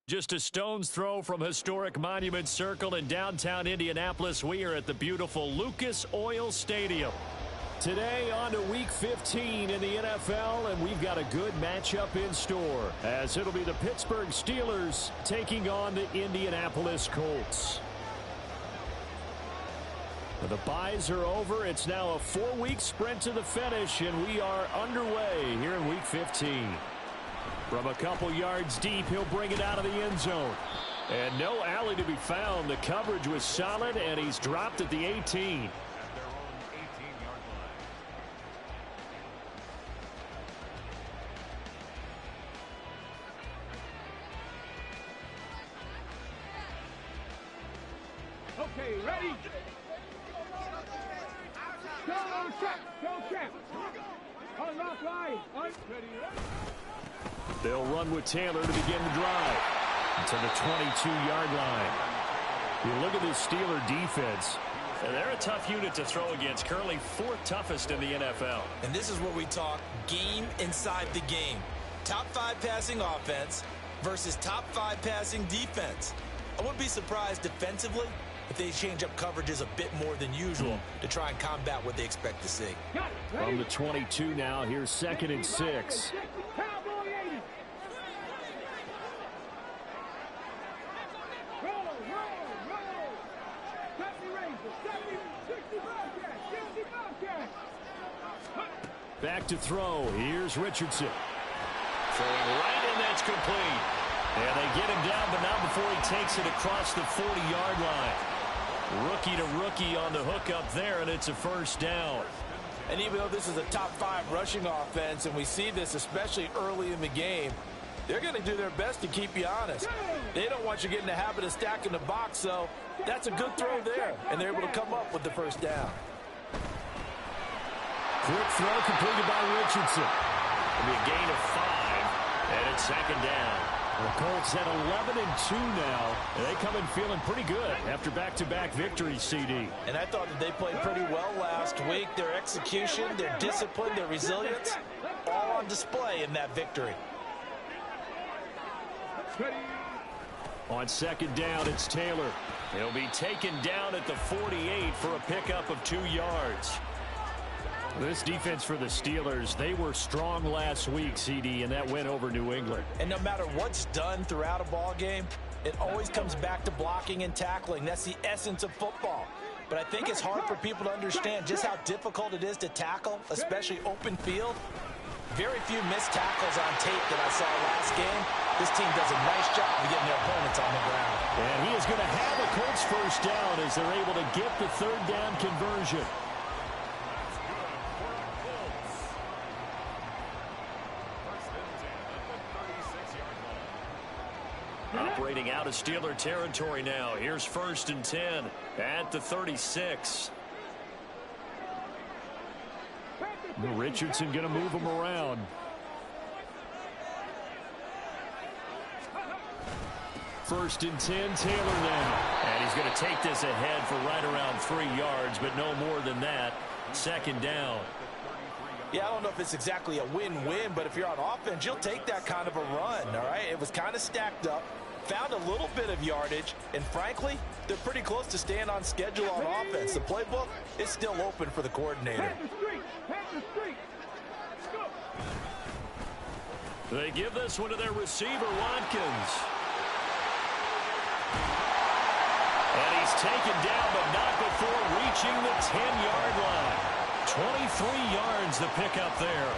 Just a stone's throw from historic Monument Circle in downtown Indianapolis, we are at the beautiful Lucas Oil Stadium. Today on to Week 15 in the NFL, and we've got a good matchup in store, as it'll be the Pittsburgh Steelers taking on the Indianapolis Colts. The byes are over. It's now a 4-week sprint to the finish, and we are underway here in Week 15. From a couple yards deep, he'll bring it out of the end zone. And no alley to be found. The coverage was solid, and he's dropped at the 18. Okay, ready? Go, check! Go, check! Unlock line! Ready, ready? They'll run with Taylor to begin the drive. To the 22-yard line. You look at this Steeler defense. And they're a tough unit to throw against. Currently 4th toughest in the NFL. And this is where we talk game inside the game. Top 5 passing offense versus top 5 passing defense. I wouldn't be surprised defensively if they change up coverages a bit more than usual to try and combat what they expect to see. From the 22 now, here's 2nd and 6. Back to throw. Here's Richardson. Throwing right, and that's complete. And they get him down, but not before he takes it across the 40-yard line. Rookie to rookie on the hookup there, and it's a first down. And even though this is a top 5 rushing offense, and we see this especially early in the game, they're going to do their best to keep you honest. They don't want you getting the habit of stacking the box, so that's a good throw there, and they're able to come up with the first down. Quick throw completed by Richardson. It'll be a gain of 5, and it's 2nd down. The Colts at 11-2 now. They come in feeling pretty good after back-to-back victories, CD. And I thought that they played pretty well last week. Their execution, their discipline, their resilience, all on display in that victory. On 2nd down, it's Taylor. He'll be taken down at the 48 for a pickup of 2 yards. This defense for the Steelers, they were strong last week, CD, and that went over New England. And no matter what's done throughout a ball game, it always comes back to blocking and tackling. That's the essence of football. But I think it's hard for people to understand just how difficult it is to tackle, especially open field. Very few missed tackles on tape that I saw last game. This team does a nice job of getting their opponents on the ground. And he is going to have a Colts first down as they're able to get the 3rd down conversion. Operating out of Steeler territory now. Here's 1st and 10 at the 36. Richardson going to move him around. First and 10, Taylor now. And he's going to take this ahead for right around 3 yards, but no more than that. 2nd down. Yeah, I don't know if it's exactly a win-win, but if you're on offense, you'll take that kind of a run, all right? It was kind of stacked up, found a little bit of yardage, and frankly, they're pretty close to staying on schedule on offense. The playbook is still open for the coordinator. They give this one to their receiver, Watkins. And he's taken down, but not before reaching the 10-yard line. 23 yards the pickup there.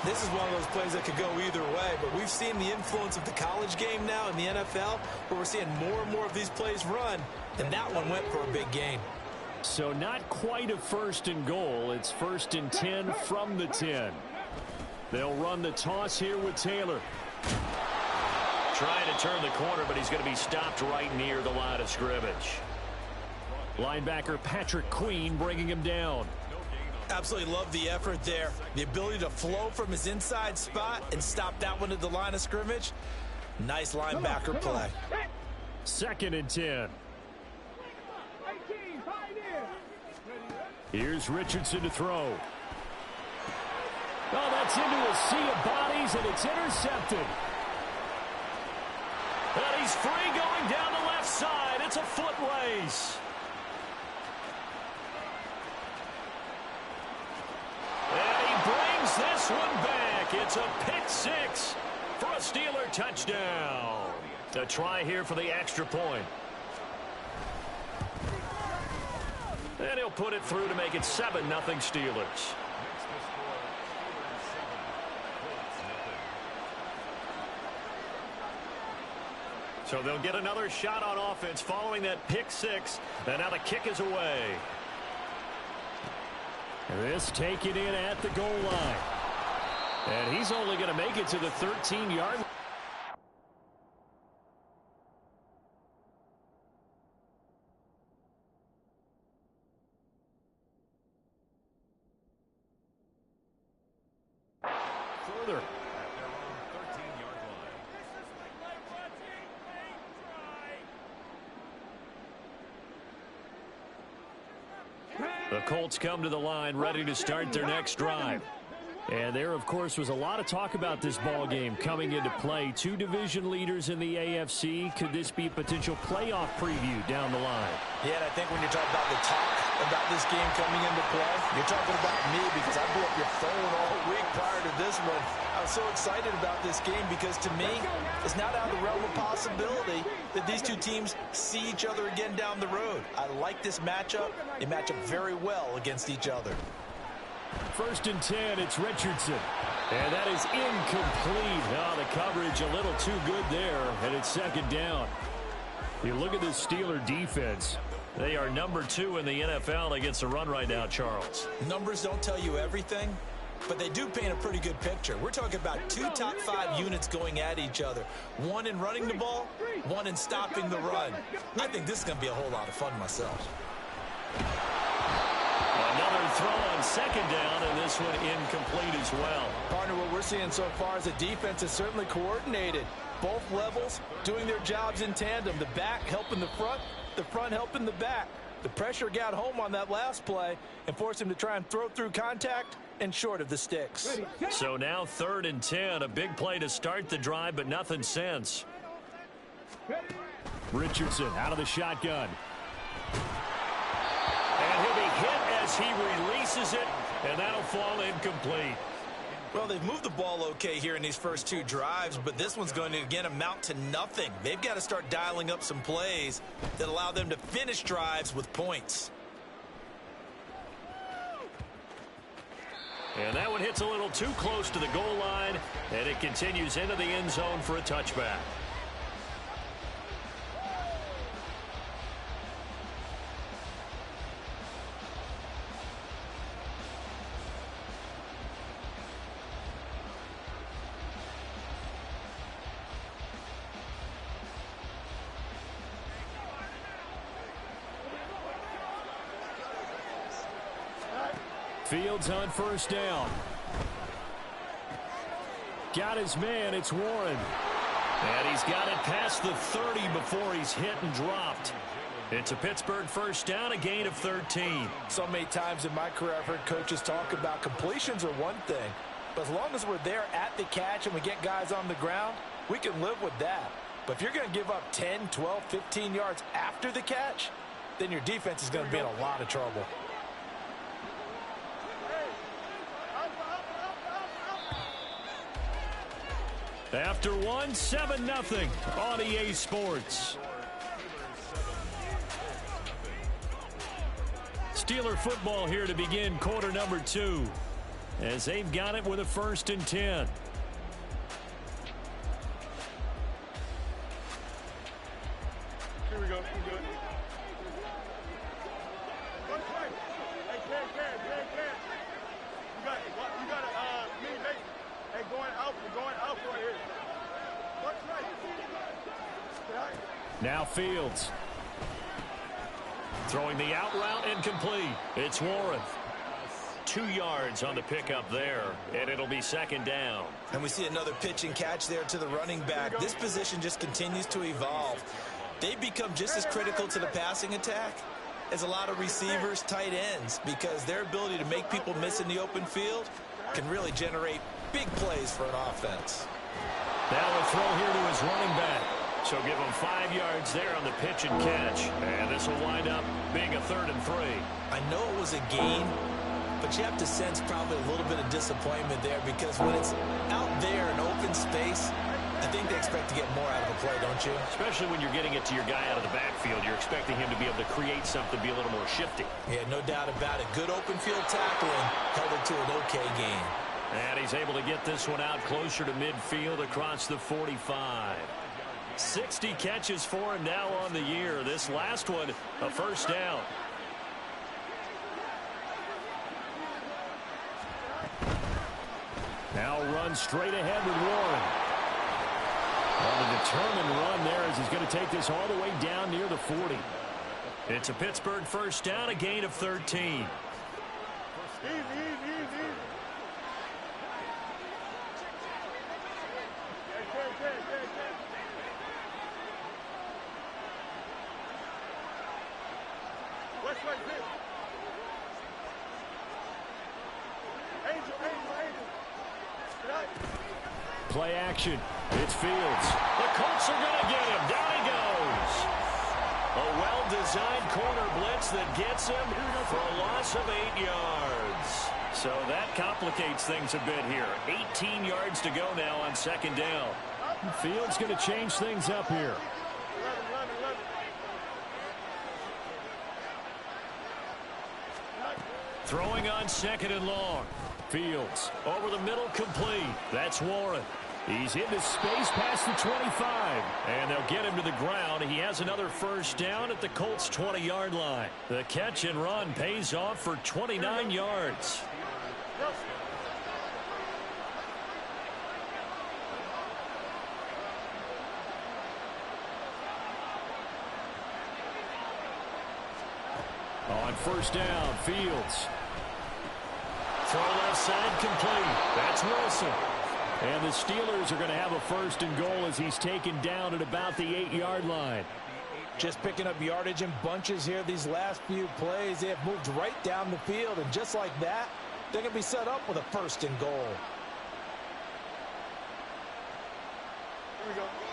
This is one of those plays that could go either way, but we've seen the influence of the college game now in the NFL, where we're seeing more and more of these plays run, and that one went for a big gain. So not quite a 1st and goal. It's 1st and 10 from the 10. They'll run the toss here with Taylor. Trying to turn the corner, but he's going to be stopped right near the line of scrimmage. Linebacker Patrick Queen bringing him down. Absolutely love the effort there. The ability to flow from his inside spot and stop that one at the line of scrimmage. Nice linebacker play. 2nd and 10. Here's Richardson to throw. Oh, that's into a sea of bodies, and it's intercepted. And he's free going down the left side. It's a foot race. And he brings this one back. It's a pick six for a Steeler touchdown. A try here for the extra point. And he'll put it through to make it 7-0 Steelers. So they'll get another shot on offense following that pick six. And now the kick is away. This taken in at the goal line. And he's only going to make it to the 13-yard line. Further. The Colts come to the line ready to start their next drive. And there, of course, was a lot of talk about this ball game coming into play. Two division leaders in the AFC. Could this be a potential playoff preview down the line? Yeah, and I think when you're talking about the talk about this game coming into play, you're talking about me because I blew up your phone all week prior to this one. I was so excited about this game because, to me, it's not out of the realm of possibility that these two teams see each other again down the road. I like this matchup. They match up very well against each other. 1st and 10, it's Richardson. And that is incomplete. Oh, the coverage a little too good there, and it's 2nd down. You look at this Steeler defense. They are number 2 in the NFL against the run right now, Charles. Numbers don't tell you everything, but they do paint a pretty good picture. We're talking about 2 top 5 units going at each other. One in running the ball, one in stopping the run. I think this is going to be a whole lot of fun myself. Another throw on 2nd down, and this one incomplete as well. Partner, what we're seeing so far is the defense is certainly coordinated. Both levels doing their jobs in tandem. The back helping the front helping the back. The pressure got home on that last play and forced him to try and throw through contact and short of the sticks. So now 3rd and 10, a big play to start the drive, but nothing since. Richardson out of the shotgun. And he'll be hit as he releases it, and that'll fall incomplete. Well, they've moved the ball okay here in these first 2 drives, but this one's going to, again, amount to nothing. They've got to start dialing up some plays that allow them to finish drives with points. And that one hits a little too close to the goal line, and it continues into the end zone for a touchback. Fields on 1st down. Got his man, it's Warren. And he's got it past the 30 before he's hit and dropped. It's a Pittsburgh 1st down, a gain of 13. So many times in my career I've heard coaches talk about completions are one thing, but as long as we're there at the catch and we get guys on the ground, we can live with that. But if you're going to give up 10, 12, 15 yards after the catch, then your defense is going to be in a lot of trouble. After one, 7-0 on EA Sports. Steeler football here to begin quarter number 2, as they've got it with a 1st and 10. Here we go. We're good. You got a mini base. Hey, going out for here. Now Fields. Throwing the out route incomplete. It's Warren. 2 yards on the pickup there, and it'll be 2nd down. And we see another pitch and catch there to the running back. This position just continues to evolve. They've become just as critical to the passing attack as a lot of receivers, tight ends, because their ability to make people miss in the open field can really generate big plays for an offense. Now a throw here to his running back. So give him 5 yards there on the pitch and catch. And this will wind up being a 3rd and 3. I know it was a gain, but you have to sense probably a little bit of disappointment there because when it's out there in open space, I think they expect to get more out of a play, don't you? Especially when you're getting it to your guy out of the backfield. You're expecting him to be able to create something, be a little more shifty. Yeah, no doubt about it. Good open field tackling held it to an okay gain. And he's able to get this one out closer to midfield across the 45. 60 catches for him now on the year. This last one, a first down. Now run straight ahead with Warren. On a determined run there as he's going to take this all the way down near the 40. It's a Pittsburgh first down, a gain of 13. Play action. It's Fields. The Colts are going to get him. Down he goes. A well-designed corner blitz that gets him for a loss of 8 yards. So that complicates things a bit here. 18 yards to go now on second down. Fields going to change things up here. Throwing on second and long. Fields over the middle, complete. That's Warren. He's into space past the 25. And they'll get him to the ground. He has another first down at the Colts' 20-yard line. The catch and run pays off for 29 yards. On first down, Fields. Throw left side, complete. That's Wilson. And the Steelers are going to have a first and goal as he's taken down at about the 8-yard line. Just picking up yardage in bunches here these last few plays. They have moved right down the field, and just like that, they're going to be set up with a first and goal.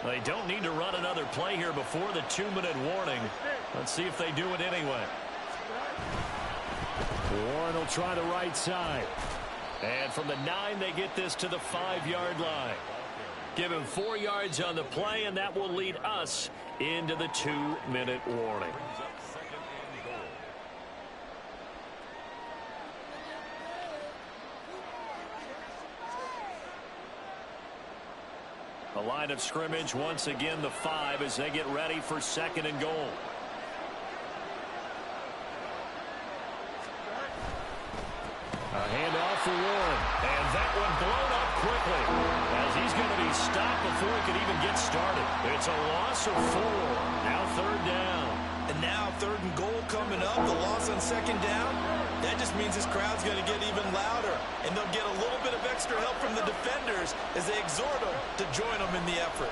They don't need to run another play here before the 2-minute warning. Let's see if they do it anyway. Warren will try the right side. And from the 9, they get this to the 5-yard line. Give him 4 yards on the play, and that will lead us into the 2-minute warning. The line of scrimmage, once again, the 5 as they get ready for second and goal. A handoff for Warren, and that one blown up quickly as he's going to be stopped before he can even get started. It's a loss of 4. Now third down. And now third and goal coming up. The loss on second down. That just means this crowd's going to get even louder, and they'll get a little bit of extra help from the defenders as they exhort them to join them in the effort.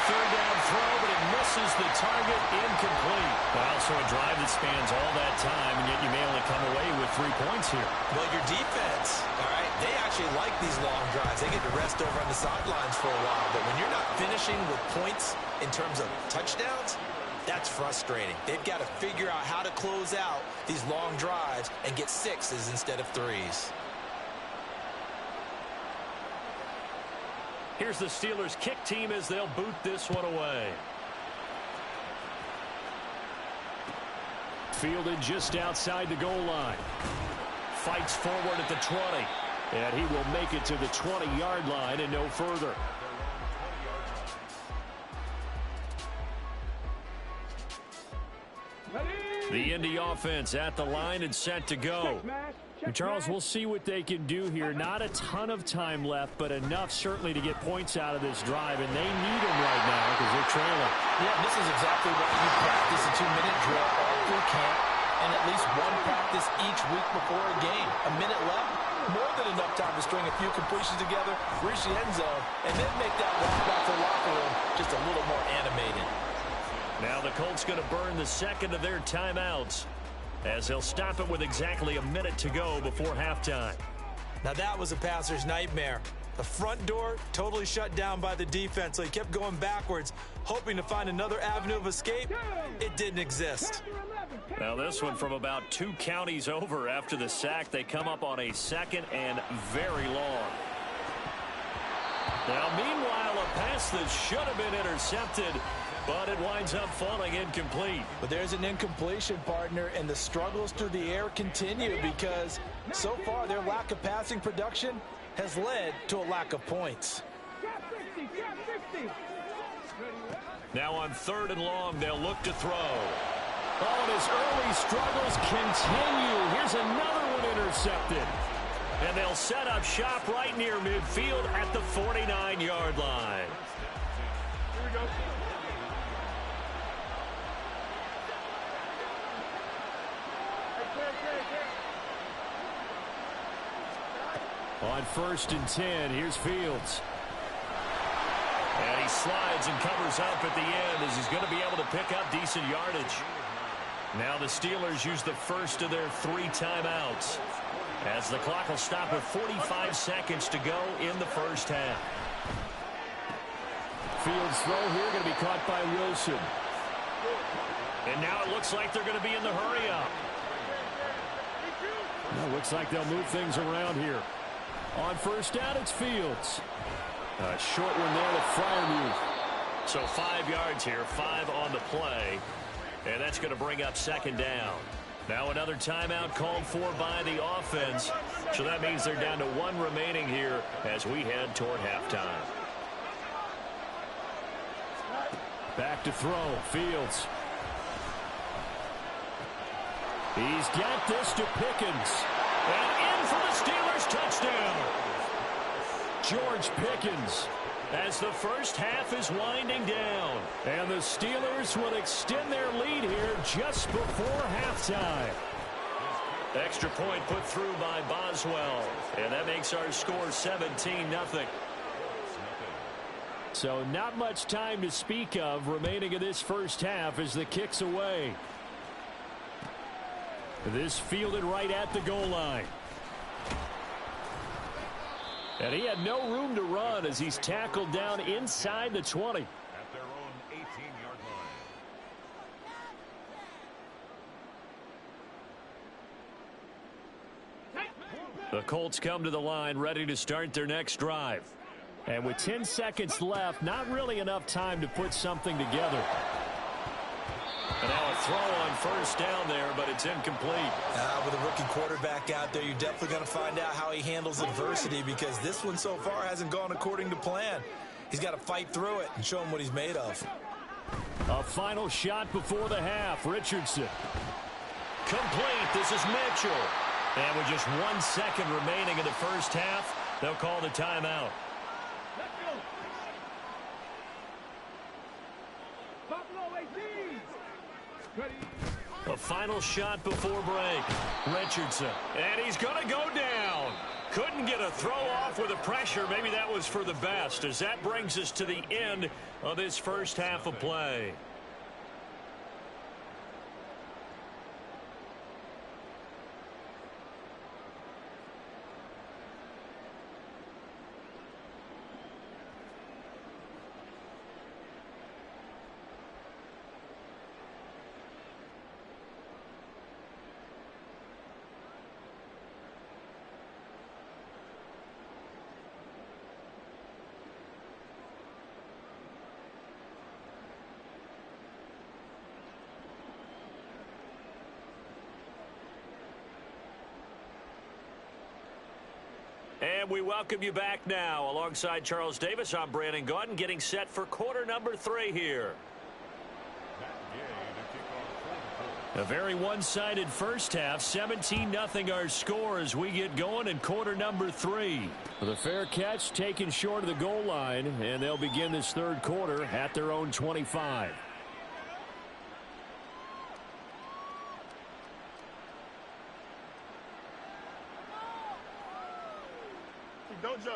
Third down throw, but it misses the target, incomplete. Well, so a drive that spans all that time, and yet you may only come away with 3 points here. Well, your defense, all right, they actually like these long drives. They get to rest over on the sidelines for a while, but when you're not finishing with points in terms of touchdowns, that's frustrating. They've got to figure out how to close out these long drives and get 6s instead of 3s. Here's the Steelers' kick team as they'll boot this one away. Fielded just outside the goal line. Fights forward at the 20. And he will make it to the 20-yard line and no further. The Indy offense at the line and set to go. And Charles, we'll see what they can do here. Not a ton of time left, but enough certainly to get points out of this drive, and they need them right now because they're trailing. Yeah, this is exactly why you practice a 2-minute drill all through camp and at least one practice each week before a game. A minute left, more than enough time to string a few completions together, reach the end zone, and then make that walk back to the locker room just a little more animated. Now the Colts going to burn the second of their timeouts, as they'll stop it with exactly a minute to go before halftime. Now that was a passer's nightmare. The front door totally shut down by the defense, so he kept going backwards, hoping to find another avenue of escape. It didn't exist. Now this one from about 2 counties over after the sack. They come up on a second and very long. Now meanwhile, a pass that should have been intercepted, but it winds up falling incomplete. But there's an incompletion, partner, and the struggles through the air continue because so far their lack of passing production has led to a lack of points. Now on 3rd and long, they'll look to throw. Oh, and his early struggles continue. Here's another one intercepted. And they'll set up shop right near midfield at the 49-yard line. Here we go. On 1st and 10, here's Fields. And he slides and covers up at the end as he's going to be able to pick up decent yardage. Now the Steelers use the first of their 3 timeouts, as the clock will stop with 45 seconds to go in the first half. Fields throw here going to be caught by Wilson. And now it looks like they're going to be in the hurry-up. Well, looks like they'll move things around here. On 1st down, it's Fields. A short one there to Freiermuth. So 5 yards here, 5 on the play. And that's going to bring up 2nd down. Now another timeout called for by the offense. So that means they're down to 1 remaining here as we head toward halftime. Back to throw, Fields. He's got this to Pickens. And in for the Steelers touchdown. George Pickens, as the first half is winding down. And the Steelers will extend their lead here just before halftime. Extra point put through by Boswell. And that makes our score 17-0. So not much time to speak of remaining in this first half as the kick's away. This fielded right at the goal line. And he had no room to run as he's tackled down inside the 20. At their own 18-yard line. The Colts come to the line ready to start their next drive. And with 10 seconds left, not really enough time to put something together. And now a throw on 1st down there, but it's incomplete. With a rookie quarterback out there, you're definitely going to find out how he handles adversity because this one so far hasn't gone according to plan. He's got to fight through it and show him what he's made of. A final shot before the half. Richardson. Complete. This is Mitchell. And with just 1 second remaining in the first half, they'll call the timeout. A final shot before break. Richardson. And he's going to go down. Couldn't get a throw off with the pressure. Maybe that was for the best, as that brings us to the end of this first half of play. And we welcome you back now. Alongside Charles Davis, I'm Brandon Gaudin, getting set for quarter number 3 here. A very one-sided first half. 17-0 our score as we get going in quarter number 3. The fair catch taken short of the goal line, and they'll begin this 3rd quarter at their own 25.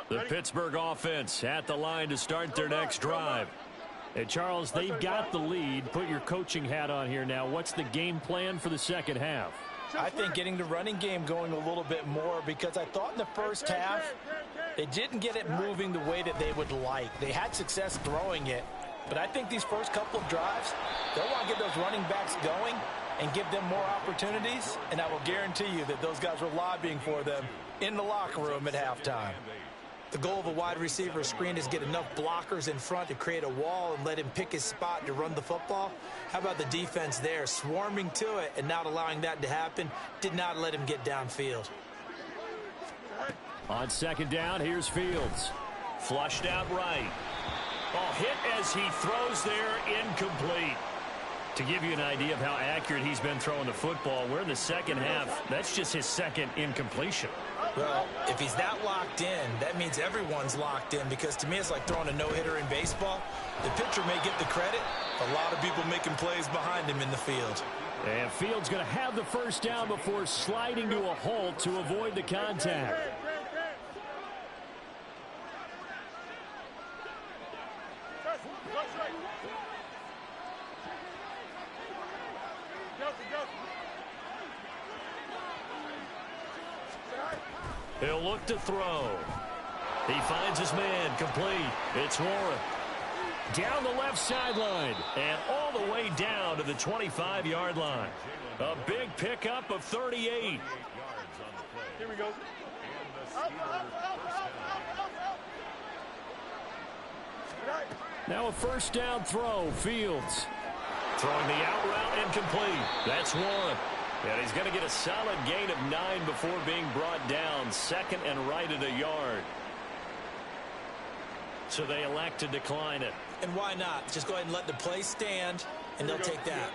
The Pittsburgh offense at the line to start their next drive. And Charles, they've got the lead. Put your coaching hat on here now. What's the game plan for the second half? I think getting the running game going a little bit more because I thought in the first half They didn't get it moving the way that they would like. They had success throwing it, but I think these first couple of drives, they'll want to get those running backs going and give them more opportunities, and I will guarantee you that those guys were lobbying for them in the locker room at halftime. The goal of a wide receiver screen is get enough blockers in front to create a wall and let him pick his spot to run the football. How about the defense there, swarming to it and not allowing that to happen? Did not let him get downfield. On second down, here's Fields. Flushed out right. Oh, hit as he throws there, incomplete. To give you an idea of how accurate he's been throwing the football, we're in the second half. That's just his second incompletion. Well, if he's that locked in, that means everyone's locked in, because to me it's like throwing a no-hitter in baseball. The pitcher may get the credit. A lot of people making plays behind him in the field. And Fields going to have the first down before sliding to a halt to avoid the contact. He'll look to throw. He finds his man, complete. It's Warren. Down the left sideline and all the way down to the 25-yard line. A big pickup of 38. Here we go. Now a first down throw, Fields. Throwing the out route incomplete. That's Warren. And he's going to get a solid gain of 9 before being brought down. Second and right at a yard. So they elect to decline it. And why not? Just go ahead and let the play stand, and they'll take that.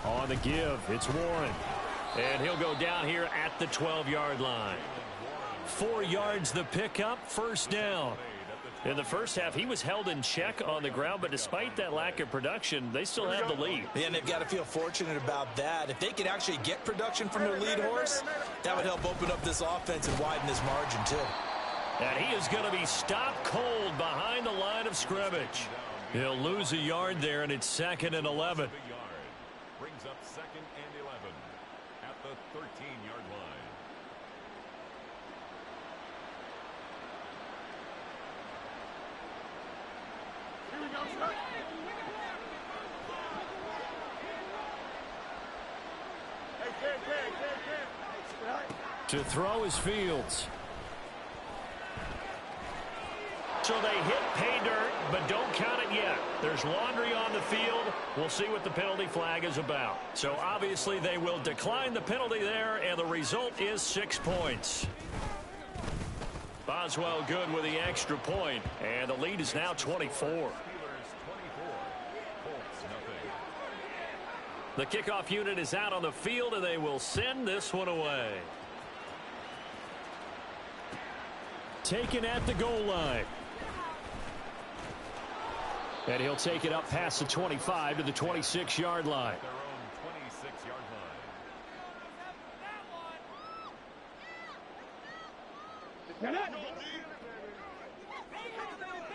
On the give, it's Warren. And he'll go down here at the 12-yard line. 4 yards the pickup, first down. In the first half, he was held in check on the ground, but despite that lack of production, they still have the lead. Yeah, and they've got to feel fortunate about that. If they could actually get production from their lead horse, that would help open up this offense and widen this margin, too. And he is going to be stopped cold behind the line of scrimmage. He'll lose a yard there, and it's 2nd and 11. Brings up 2nd and 11 at the 13-yard line. To throw is Fields. So they hit pay dirt, but don't count it yet. There's laundry on the field. We'll see what the penalty flag is about. So obviously they will decline the penalty there, and the result is 6 points. Boswell good with the extra point, and the lead is now 24. The kickoff unit is out on the field, and they will send this one away. Taken at the goal line. And he'll take it up past the 25 to the 26-yard line. Their own 26-yard line.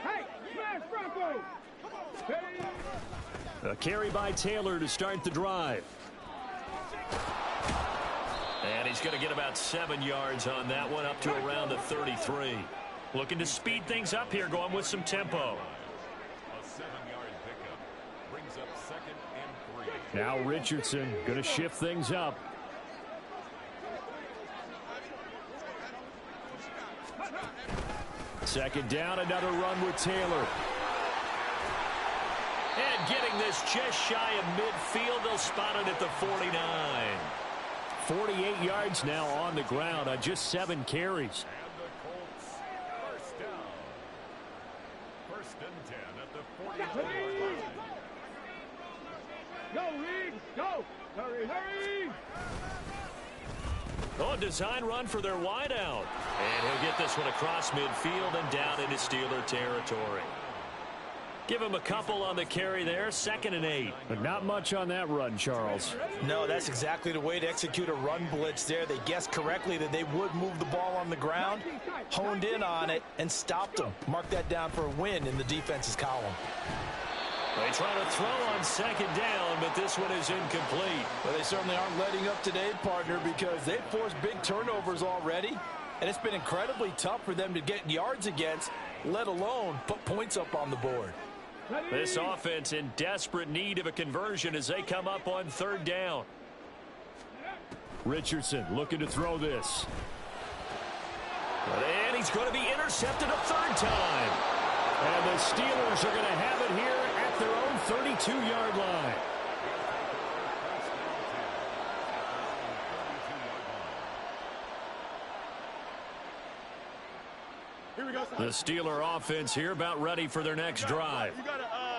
Hey, smash Bronco! Hey! A carry by Taylor to start the drive. And he's going to get about 7 yards on that one, up to around the 33. Looking to speed things up here, going with some tempo. A 7-yard pickup brings up 2nd and 3. Now Richardson going to shift things up. Second down, another run with Taylor. And getting this just shy of midfield, they'll spot it at the 49. 48 yards now on the ground on just 7 carries. And the Colts first down. 1st and 10 at the 40-yard line. Go, Reed! Go! Hurry, hurry! Oh, design run for their wideout. And he'll get this one across midfield and down into Steeler territory. Give him a couple on the carry there, 2nd and 8. But not much on that run, Charles. No, that's exactly the way to execute a run blitz there. They guessed correctly that they would move the ball on the ground, honed in on it, and stopped them. Mark that down for a win in the defense's column. They try to throw on second down, but this one is incomplete. Well, they certainly aren't letting up today, partner, because they've forced big turnovers already, and it's been incredibly tough for them to get yards against, let alone put points up on the board. This offense in desperate need of a conversion as they come up on third down. Richardson looking to throw this. And he's going to be intercepted a third time. And the Steelers are going to have it here at their own 32-yard line. The Steeler offense here about ready for their next drive.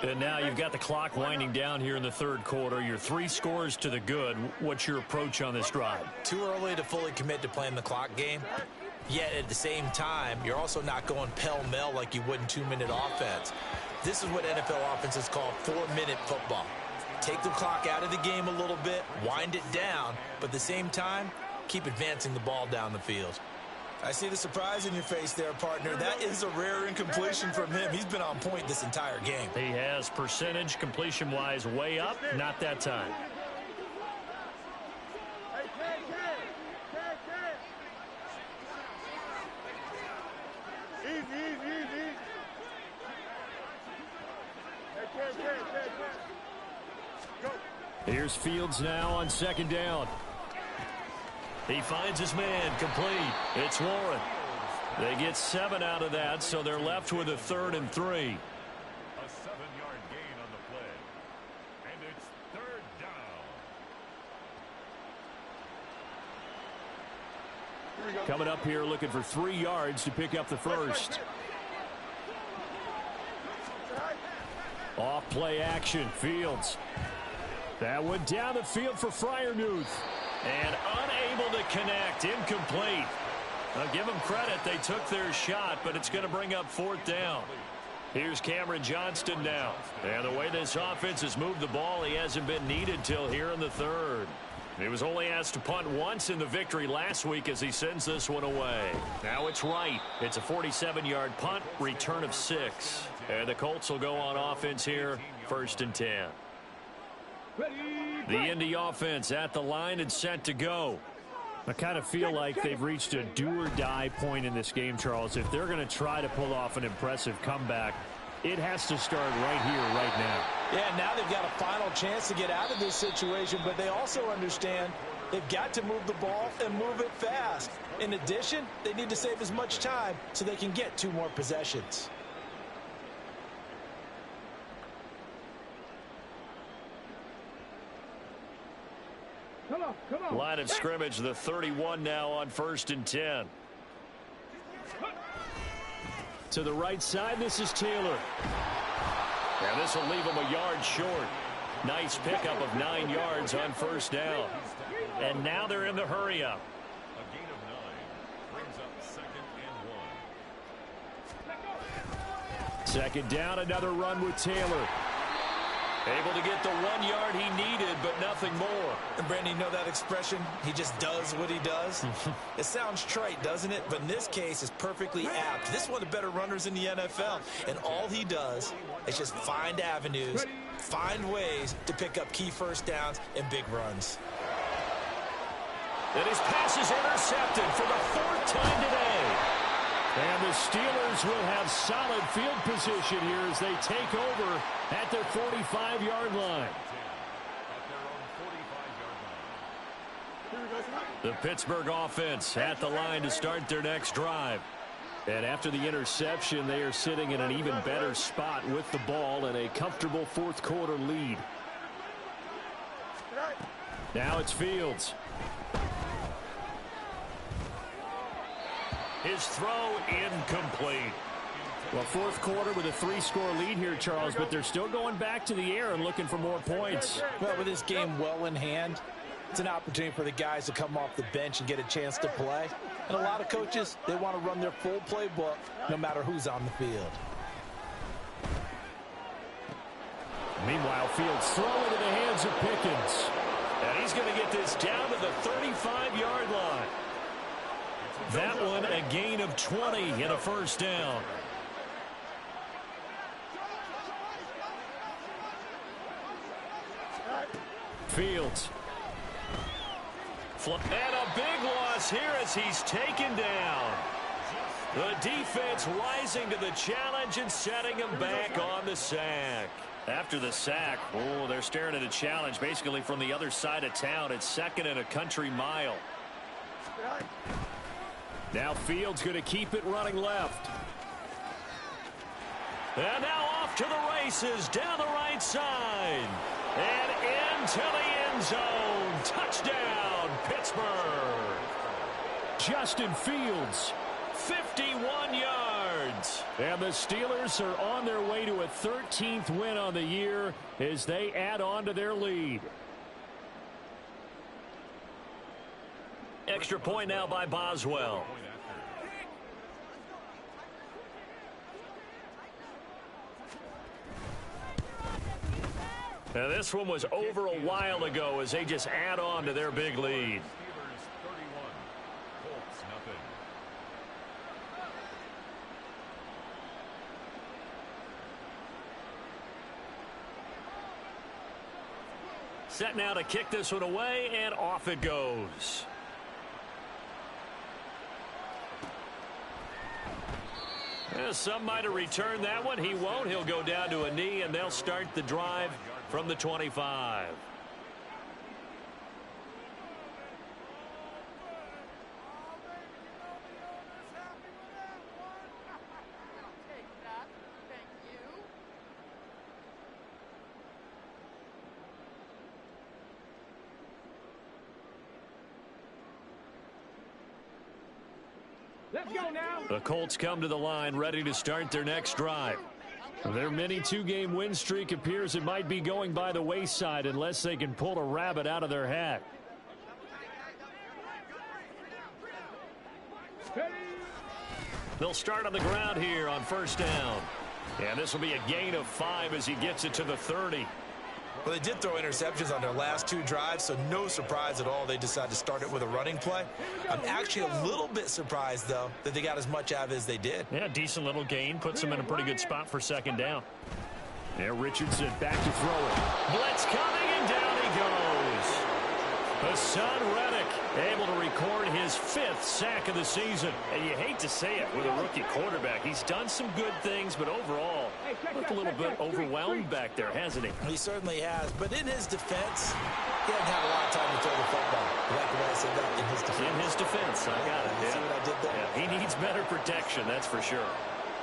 And now you've got the clock winding down here in the third quarter. You're 3 scores to the good. What's your approach on this drive? Too early to fully commit to playing the clock game. Yet at the same time, you're also not going pell-mell like you would in 2-minute offense. This is what NFL offenses call 4-minute football. Take the clock out of the game a little bit, wind it down, but at the same time, keep advancing the ball down the field. I see the surprise in your face there, partner. That is a rare incompletion from him. He's been on point this entire game. He has percentage completion-wise way up, not that time. Here's Fields now on second down. He finds his man, complete. It's Warren. They get 7 out of that, so they're left with a 3rd and 3. A 7-yard gain on the play. And it's third down. Coming up here looking for 3 yards to pick up the first. Off play action, Fields. That one down the field for Freiermuth. And unable to connect, incomplete. I'll give them credit, they took their shot, but it's going to bring up 4th down. Here's Cameron Johnston now. And the way this offense has moved the ball, he hasn't been needed till here in the 3rd. He was only asked to punt once in the victory last week as he sends this one away. Now it's right. It's a 47-yard punt, return of 6. And the Colts will go on offense here, 1st and 10. The Indy offense at the line and set to go. I kind of feel like they've reached a do-or-die point in this game, Charles. If they're going to try to pull off an impressive comeback, it has to start right here, right now. Yeah, now they've got a final chance to get out of this situation, but they also understand they've got to move the ball and move it fast. In addition, they need to save as much time so they can get 2 more possessions. Come on. Line of scrimmage, the 31 now on 1st and 10. To the right side, this is Taylor. And this will leave him a yard short. Nice pickup of 9 yards on 1st down. And now they're in the hurry-up. A gain of 9 brings up 2nd and 1. 2nd down, another run with Taylor. Able to get the 1 yard he needed, but nothing more. And Brandon, you know that expression? He just does what he does? It sounds trite, doesn't it? But in this case, it's perfectly apt. This is one of the better runners in the NFL. And all he does is just find avenues, find ways to pick up key 1st downs and big runs. And his pass is intercepted for the 4th time today. And the Steelers will have solid field position here as they take over at their 45-yard line. The Pittsburgh offense at the line to start their next drive. And after the interception, they are sitting in an even better spot with the ball and a comfortable 4th quarter lead. Now it's Fields. His throw incomplete. Well, 4th quarter with a 3-score lead here, Charles, but they're still going back to the air and looking for more points. Well, with this game well in hand, it's an opportunity for the guys to come off the bench and get a chance to play. And a lot of coaches, they want to run their full playbook no matter who's on the field. Meanwhile, Fields throw into the hands of Pickens. And he's going to get this down to the 35-yard line. That one a gain of 20 and a 1st down. Fields. And a big loss here as he's taken down. The defense rising to the challenge and setting him back on the sack. After the sack, oh, they're staring at a challenge basically from the other side of town. It's 2nd and a country mile. Now Fields going to keep it running left. And now off to the races down the right side. And into the end zone. Touchdown, Pittsburgh. Justin Fields, 51 yards. And the Steelers are on their way to a 13th win on the year as they add on to their lead. Extra point now by Boswell. Now this one was over a while ago as they just add on to their big lead. Steelers 31, Colts nothing. Set now to kick this one away, and off it goes. Some might have returned that one. He won't. He'll go down to a knee, and they'll start the drive from the 25. Let's go now. The Colts come to the line ready to start their next drive. Their mini 2-game win streak appears it might be going by the wayside unless they can pull a rabbit out of their hat. They'll start on the ground here on 1st down. And this will be a gain of 5 as he gets it to the 30. Well, they did throw interceptions on their last 2 drives, so no surprise at all they decided to start it with a running play. I'm actually a little bit surprised, though, that they got as much out of it as they did. Yeah, decent little gain. Puts them in a pretty good spot for 2nd down. There, Richardson back to throw it. Blitz coming, and down he goes. Hassan Reddick able to record his 5th sack of the season. And you hate to say it with a rookie quarterback. He's done some good things, but overall, looked a little bit overwhelmed back there, hasn't he? He certainly has. But in his defense, he hasn't had a lot of time to throw the football. I like the way I said that, in his defense. In his defense, I got it. See what I did there? Yeah, he needs better protection, that's for sure.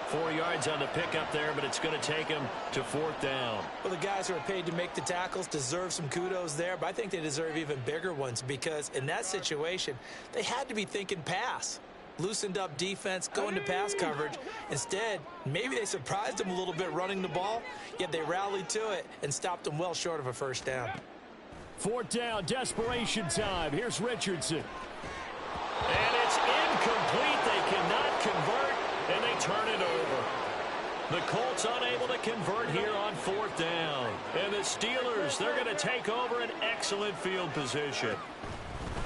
4 yards on the pickup there, but it's going to take him to 4th down. Well, the guys who are paid to make the tackles deserve some kudos there, but I think they deserve even bigger ones because in that situation, they had to be thinking pass. Loosened up defense, going to pass coverage. Instead, maybe they surprised them a little bit running the ball, yet they rallied to it and stopped them well short of a 1st down. 4th down, desperation time. Here's Richardson. And it's incomplete. They cannot convert, and they turn it over. The Colts unable to convert here on 4th down. And the Steelers, they're going to take over an excellent field position.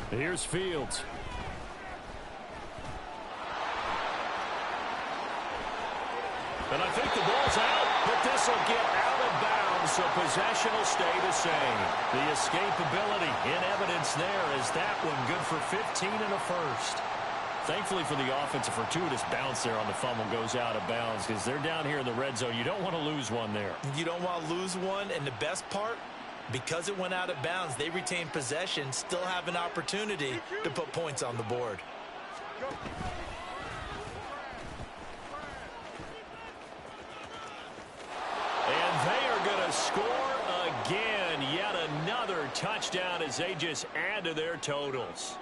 Here's Fields. And I think the ball's out, but this will get out of bounds, so possession will stay the same. The escapability in evidence there as that one good for 15 and a 1st. Thankfully for the offense, a fortuitous bounce there on the fumble goes out of bounds because they're down here in the red zone. You don't want to lose one there. You don't want to lose one, and the best part, because it went out of bounds, they retain possession, still have an opportunity to put points on the board. And they are going to score again. Yet another touchdown as they just add to their totals.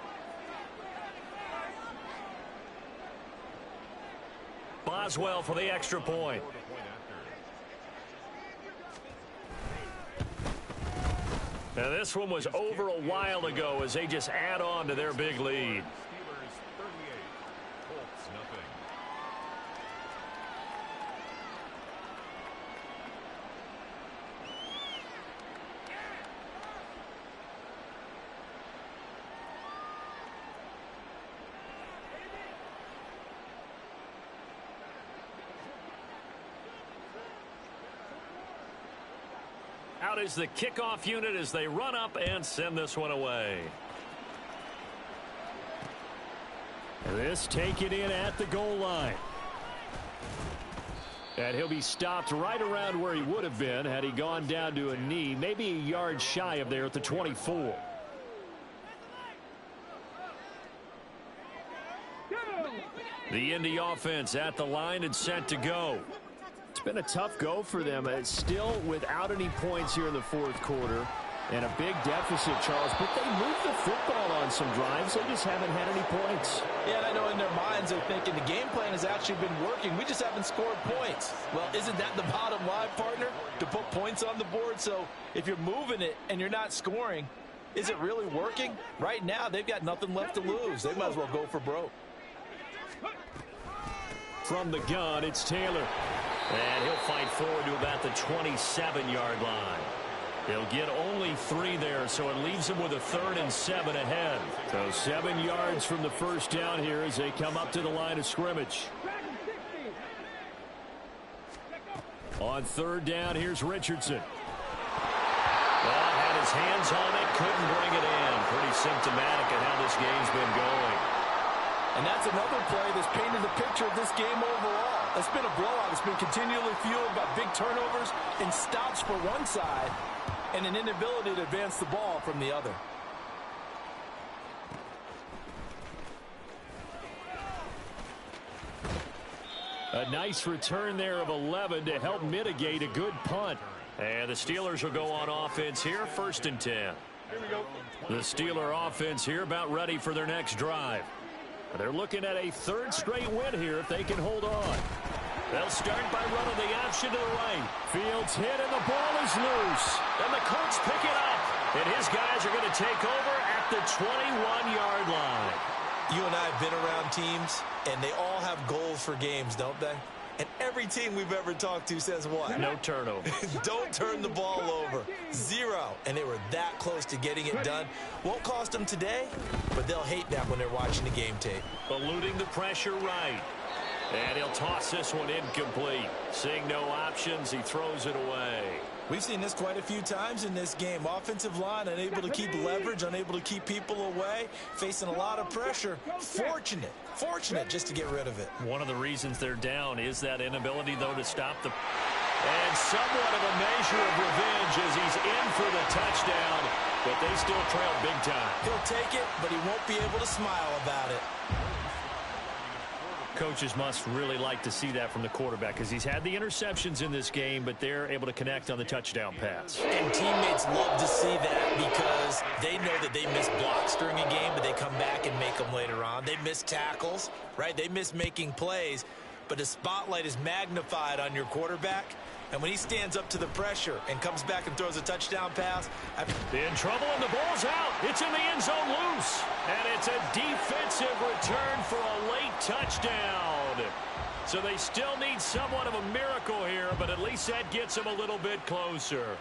Boswell for the extra point. Now this one was over a while ago as they just add on to their big lead. Steelers 38, Colts nothing. Out is the kickoff unit as they run up and send this one away. This taken in at the goal line. And he'll be stopped right around where he would have been had he gone down to a knee, maybe a yard shy of there at the 24. The Indy offense at the line and set to go. It's been a tough go for them. It's still without any points here in the fourth quarter. And a big deficit, Charles, but they moved the football on some drives. They just haven't had any points. Yeah, and I know in their minds they're thinking the game plan has actually been working. We just haven't scored points. Well, isn't that the bottom line, partner? To put points on the board? So if you're moving it and you're not scoring, is it really working? Right now, they've got nothing left to lose. They might as well go for broke. From the gun, it's Taylor. And he'll fight forward to about the 27-yard line. He'll get only 3 there, so it leaves him with a 3rd and 7 ahead. So 7 yards from the first down here as they come up to the line of scrimmage. On 3rd down, here's Richardson. Well, had his hands on it, couldn't bring it in. Pretty symptomatic of how this game's been going. And that's another play that's painted the picture of this game overall. It's been a blowout. It's been continually fueled by big turnovers and stops for one side and an inability to advance the ball from the other. A nice return there of 11 to help mitigate a good punt. And the Steelers will go on offense here, 1st and 10. Here we go. The Steeler offense here about ready for their next drive. They're looking at a 3rd straight win here if they can hold on. They'll start by running the option to the right. Fields hit and the ball is loose. And the Colts pick it up. And his guys are going to take over at the 21-yard line. You and I have been around teams, and they all have goals for games, don't they? And every team we've ever talked to says what? No turnover. Don't turn the ball over. 0. And they were that close to getting it done. Won't cost them today, but they'll hate that when they're watching the game tape. Eluding the pressure right. And he'll toss this one incomplete. Seeing no options, he throws it away. We've seen this quite a few times in this game. Offensive line unable to keep leverage, unable to keep people away, facing a lot of pressure. Fortunate just to get rid of it. One of the reasons they're down is that inability, though, to stop the... And somewhat of a measure of revenge as he's in for the touchdown, but they still trail big time. He'll take it, but he won't be able to smile about it. Coaches must really like to see that from the quarterback because he's had the interceptions in this game, but they're able to connect on the touchdown pass. And teammates love to see that because they know that they miss blocks during a game, but they come back and make them later on. They miss tackles, right? They miss making plays, but the spotlight is magnified on your quarterback. And when he stands up to the pressure and comes back and throws a touchdown pass. In trouble and the ball's out. It's in the end zone loose. And it's a defensive return for a late touchdown. So they still need somewhat of a miracle here, but at least that gets them a little bit closer.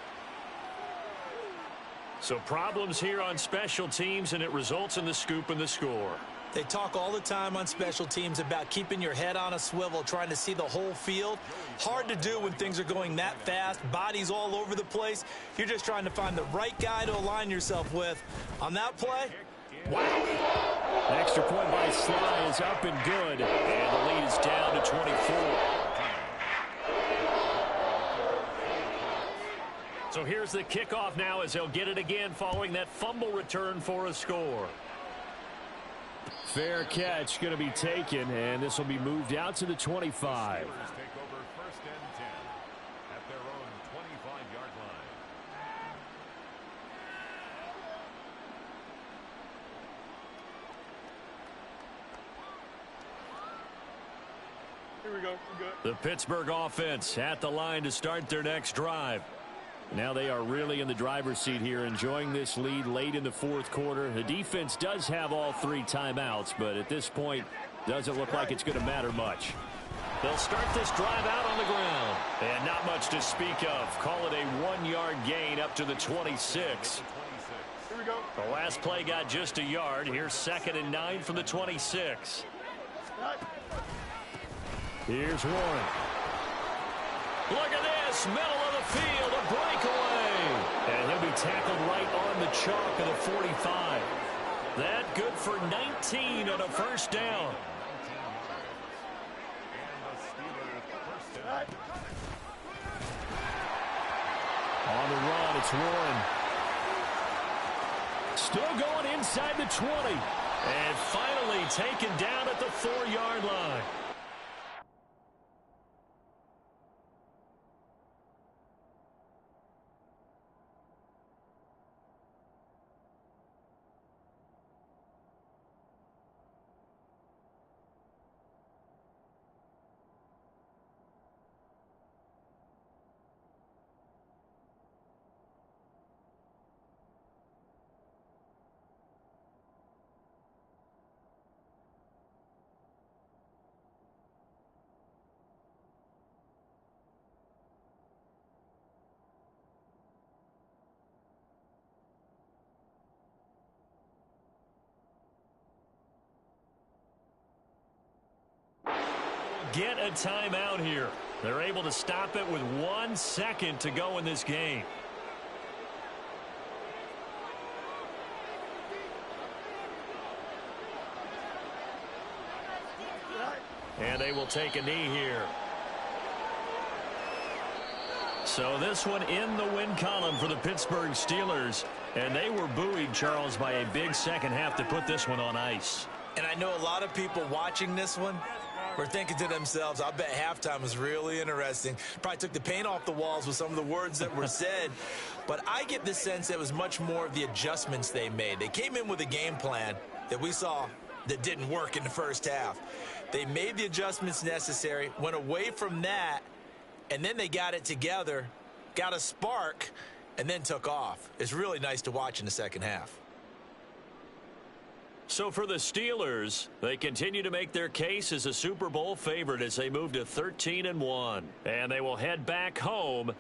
So problems here on special teams, and it results in the scoop and the score. They talk all the time on special teams about keeping your head on a swivel, trying to see the whole field. Hard to do when things are going that fast, bodies all over the place. You're just trying to find the right guy to align yourself with. On that play, wow. Extra point by Sly is up and good, and the lead is down to 24. So here's the kickoff now as they'll get it again following that fumble return for a score. Fair catch going to be taken, and this will be moved out to the 25. Take over 1st and 10 at their own 25-yard line. Here we go. We're good. The Pittsburgh offense at the line to start their next drive. Now they are really in the driver's seat here, enjoying this lead late in the fourth quarter. The defense does have all 3 timeouts, but at this point, doesn't look like it's going to matter much. They'll start this drive out on the ground. And not much to speak of. Call it a 1-yard gain up to the 26. Here we go. The last play got just a yard. Here's 2nd and 9 from the 26. Here's Warren. Look at this, middle of the field, a breakaway. he tackled right on the chalk of the 45. That good for 19 on a first down. On the run, it's Warren. Still going inside the 20. And finally taken down at the 4-yard line. Get a timeout here. They're able to stop it with 1 second to go in this game. And they will take a knee here. So this one in the win column for the Pittsburgh Steelers. And they were buoyed, Charles, by a big second half to put this one on ice. And I know a lot of people watching this one were thinking to themselves, I bet halftime was really interesting. Probably took the paint off the walls with some of the words that were said. But I get the sense that it was much more of the adjustments they made. They came in with a game plan that we saw that didn't work in the first half. They made the adjustments necessary, went away from that, and then they got it together, got a spark, and then took off. It's really nice to watch in the second half. So for the Steelers, they continue to make their case as a Super Bowl favorite as they move to 13-1. And they will head back home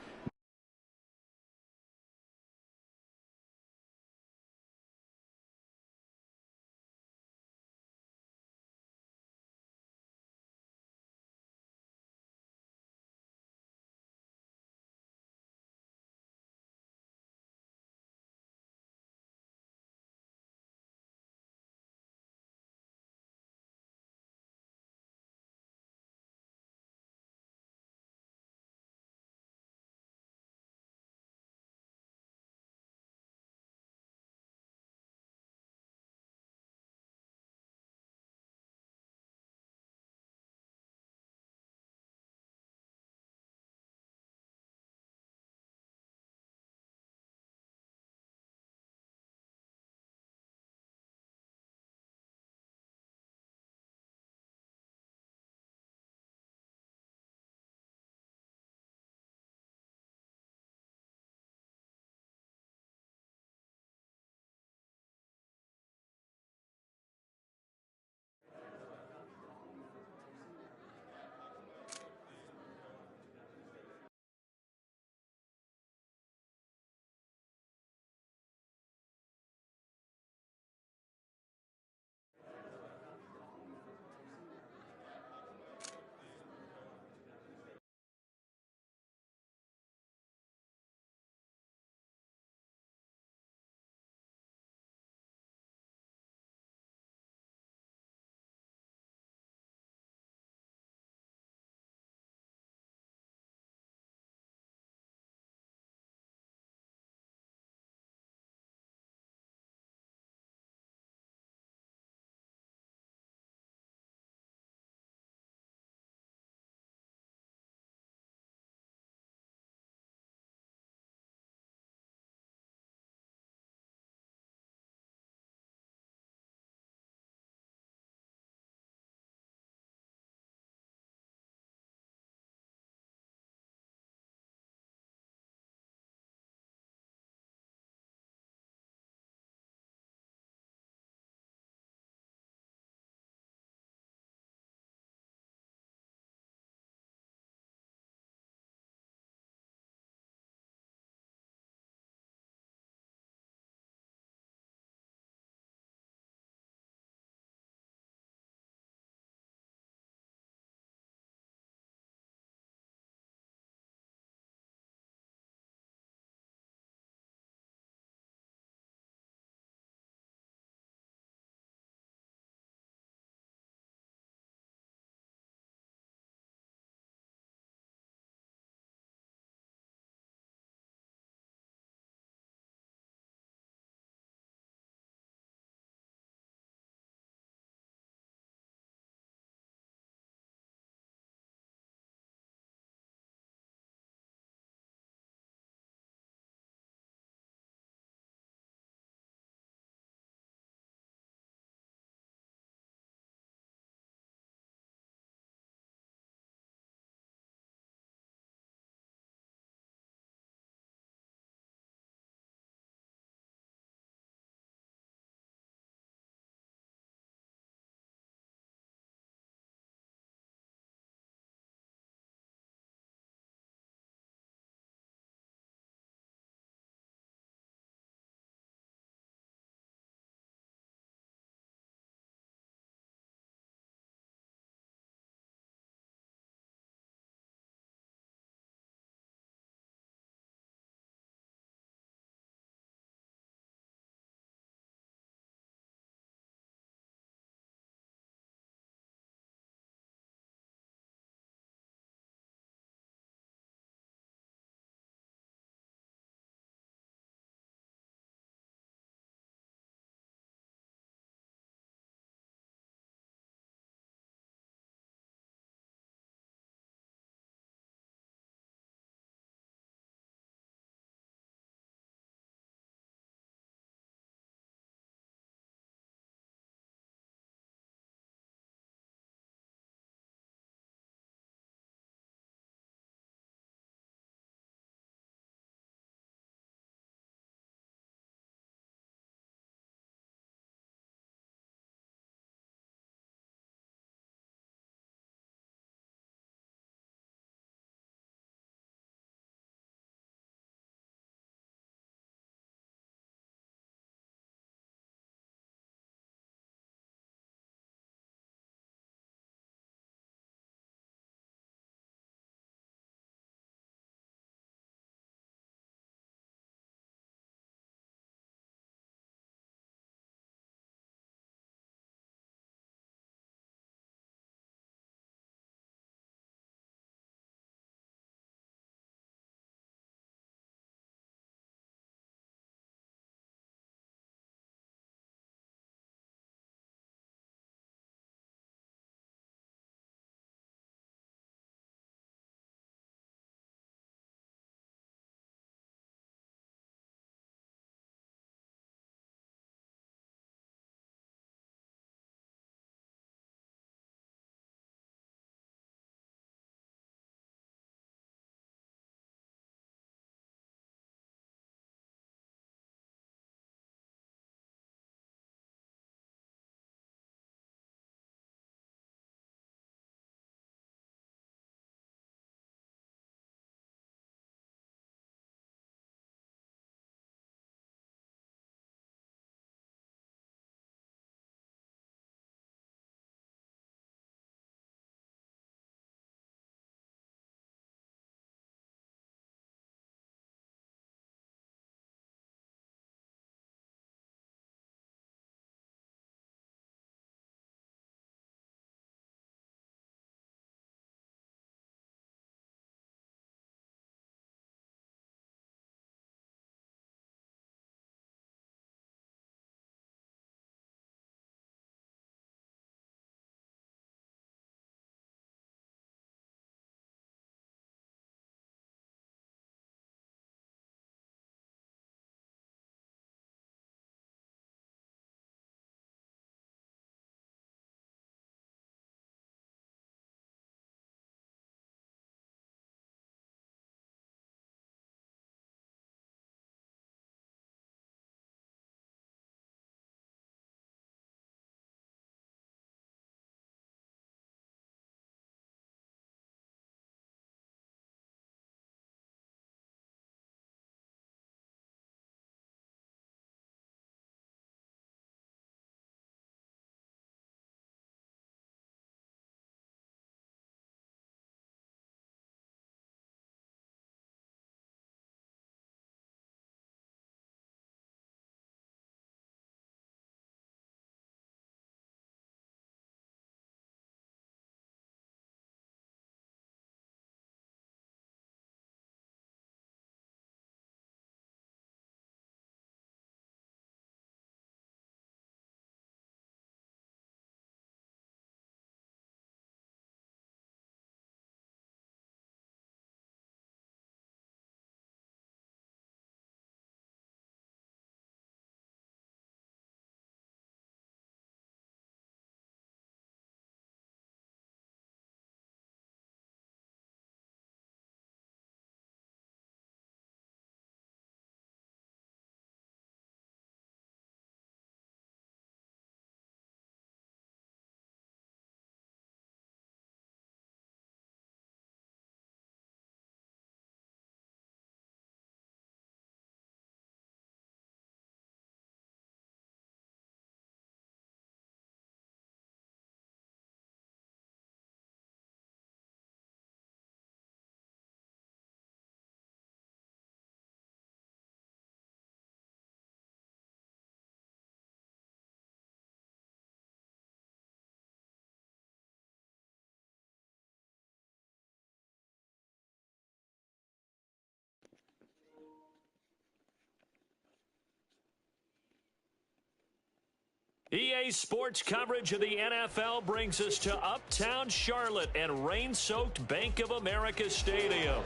EA Sports coverage of the NFL brings us to Uptown Charlotte and rain-soaked Bank of America Stadium.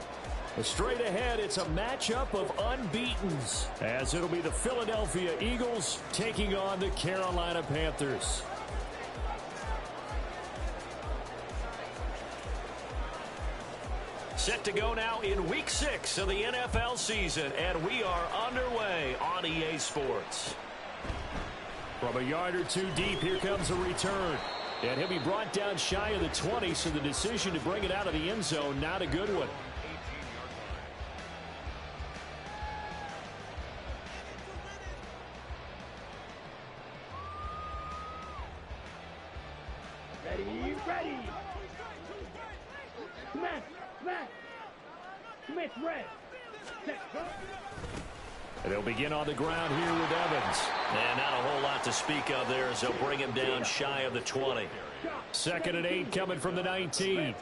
Straight ahead, it's a matchup of unbeatens, as it'll be the Philadelphia Eagles taking on the Carolina Panthers. Set to go now in Week 6 of the NFL season, and we are underway on EA Sports. From a yard or two deep, here comes a return. And he'll be brought down shy of the 20, so the decision to bring it out of the end zone, not a good one. Ready. Smith, red. And they'll begin on the ground here with Evans. And not a whole lot to speak of there as they'll bring him down shy of the 20. 2nd and 8 coming from the 19.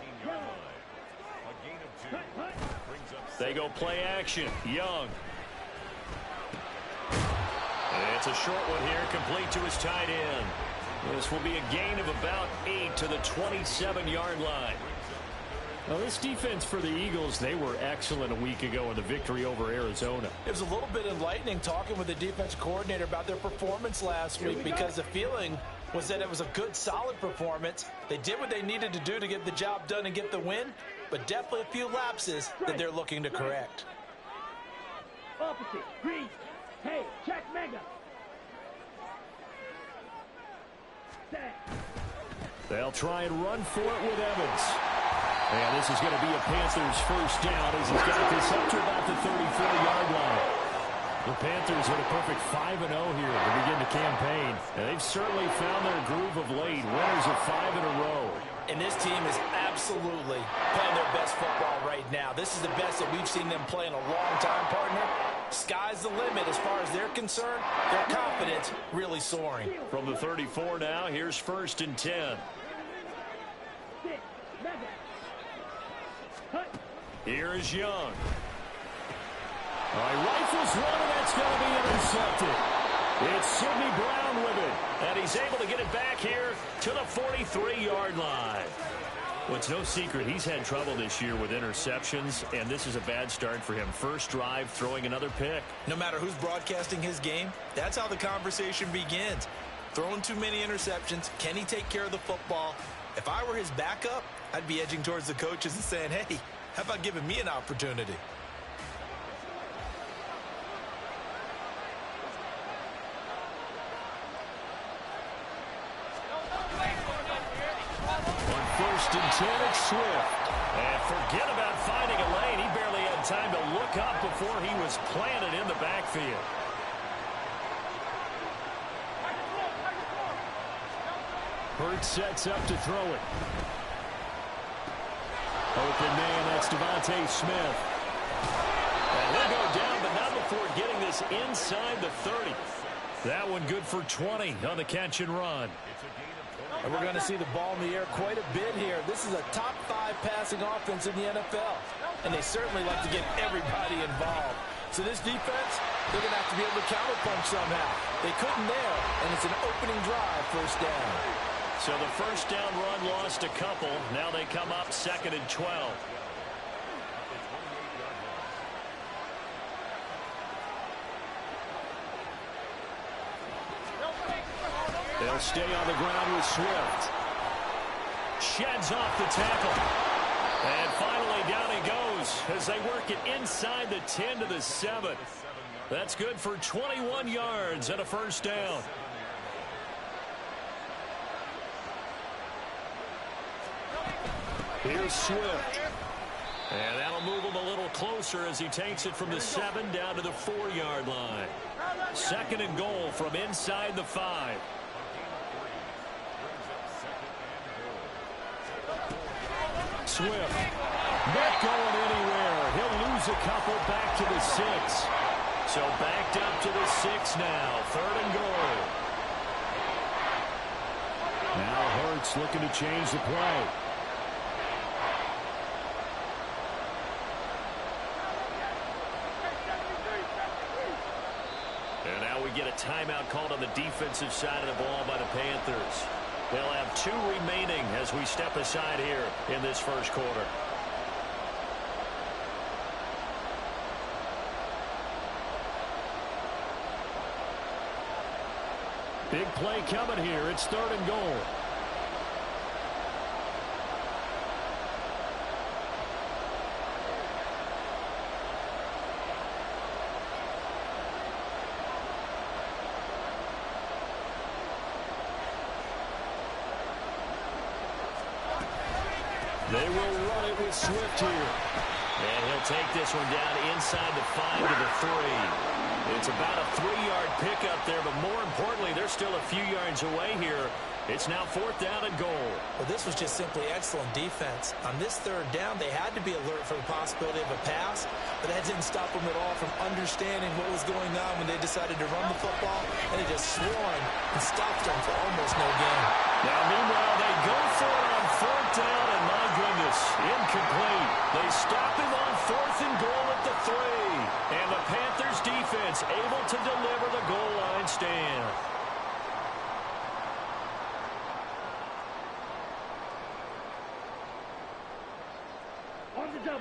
They go play action. Young. And it's a short one here, complete to his tight end. This will be a gain of about 8 to the 27-yard line. Well, this defense for the Eagles, they were excellent a week ago in the victory over Arizona. It was a little bit enlightening talking with the defense coordinator about their performance last week because the feeling was that it was a good, solid performance. They did what they needed to do to get the job done and get the win, but definitely a few lapses that they're looking to correct. Opposite, green. Hey, check mega. They'll try and run for it with Evans. And this is going to be a Panthers first down as he's got this up to about the 34-yard line. The Panthers with a perfect 5-0 here to begin the campaign. And they've certainly found their groove of late. Winners of 5 in a row. And this team is absolutely playing their best football right now. This is the best that we've seen them play in a long time, partner. Sky's the limit as far as they're concerned. Their confidence really soaring. From the 34 now, here's 1st and 10. Here is Young. All right, rifles one, and that's going to be intercepted. It's Sidney Brown with it, and he's able to get it back here to the 43-yard line. Well, it's no secret he's had trouble this year with interceptions, and this is a bad start for him. First drive, throwing another pick. No matter who's broadcasting his game, that's how the conversation begins. Throwing too many interceptions, can he take care of the football? If I were his backup, I'd be edging towards the coaches and saying, hey, how about giving me an opportunity? On 1st and 10, it's Swift. And forget about finding a lane. He barely had time to look up before he was planted in the backfield. Hurts sets up to throw it. Open man, that's Devontae Smith. And he'll go down, but not before getting this inside the 30. That one good for 20 on the catch and run. And we're going to see the ball in the air quite a bit here. This is a top 5 passing offense in the NFL. And they certainly like to get everybody involved. So this defense, they're going to have to be able to counterpunch somehow. They couldn't there, and it's an opening drive, first down. So the first down run lost a couple. Now they come up 2nd and 12. They'll stay on the ground with Swift. Sheds off the tackle. And finally down he goes as they work it inside the 10 to the 7. That's good for 21 yards and a first down. Here's Swift. And that'll move him a little closer as he takes it from the 7 down to the 4-yard line. 2nd and goal from inside the 5. Swift. Not going anywhere. He'll lose a couple back to the 6. So backed up to the 6 now. 3rd and goal. Now Hurts looking to change the play. And now we get a timeout called on the defensive side of the ball by the Panthers. They'll have 2 remaining as we step aside here in this first quarter. Big play coming here. It's 3rd and goal. They will run it with Swift here. And he'll take this one down inside the 5 to the 3. It's about a 3-yard pickup there, but more importantly, they're still a few yards away here. It's now 4th down and goal. Well, this was just simply excellent defense. On this 3rd down, they had to be alert for the possibility of a pass, but that didn't stop them at all from understanding what was going on when they decided to run the football, and they just swung and stopped them for almost no gain. Now, meanwhile, they go for it on 4th down, and my goodness, incomplete. They stop him on 4th and goal at the 3. And the Panthers defense able to deliver the goal line stand.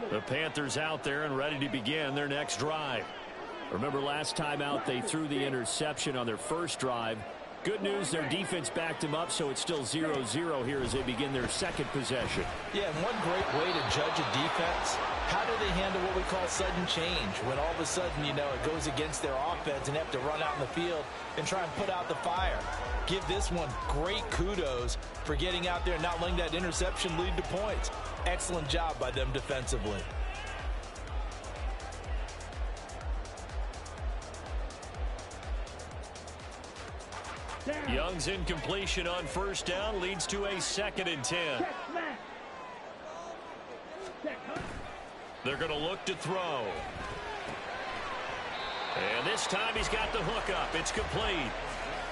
The Panthers out there and ready to begin their next drive. Remember last time out they threw the interception on their first drive. Good news, their defense backed them up, so it's still 0-0 here as they begin their second possession. Yeah, and one great way to judge a defense, how do they handle what we call sudden change? When all of a sudden, you know, it goes against their offense and they have to run out in the field and try and put out the fire. Give this one great kudos for getting out there and not letting that interception lead to points. Excellent job by them defensively. Young's incompletion on 1st down leads to a 2nd and 10. They're going to look to throw. And this time he's got the hook up. It's complete.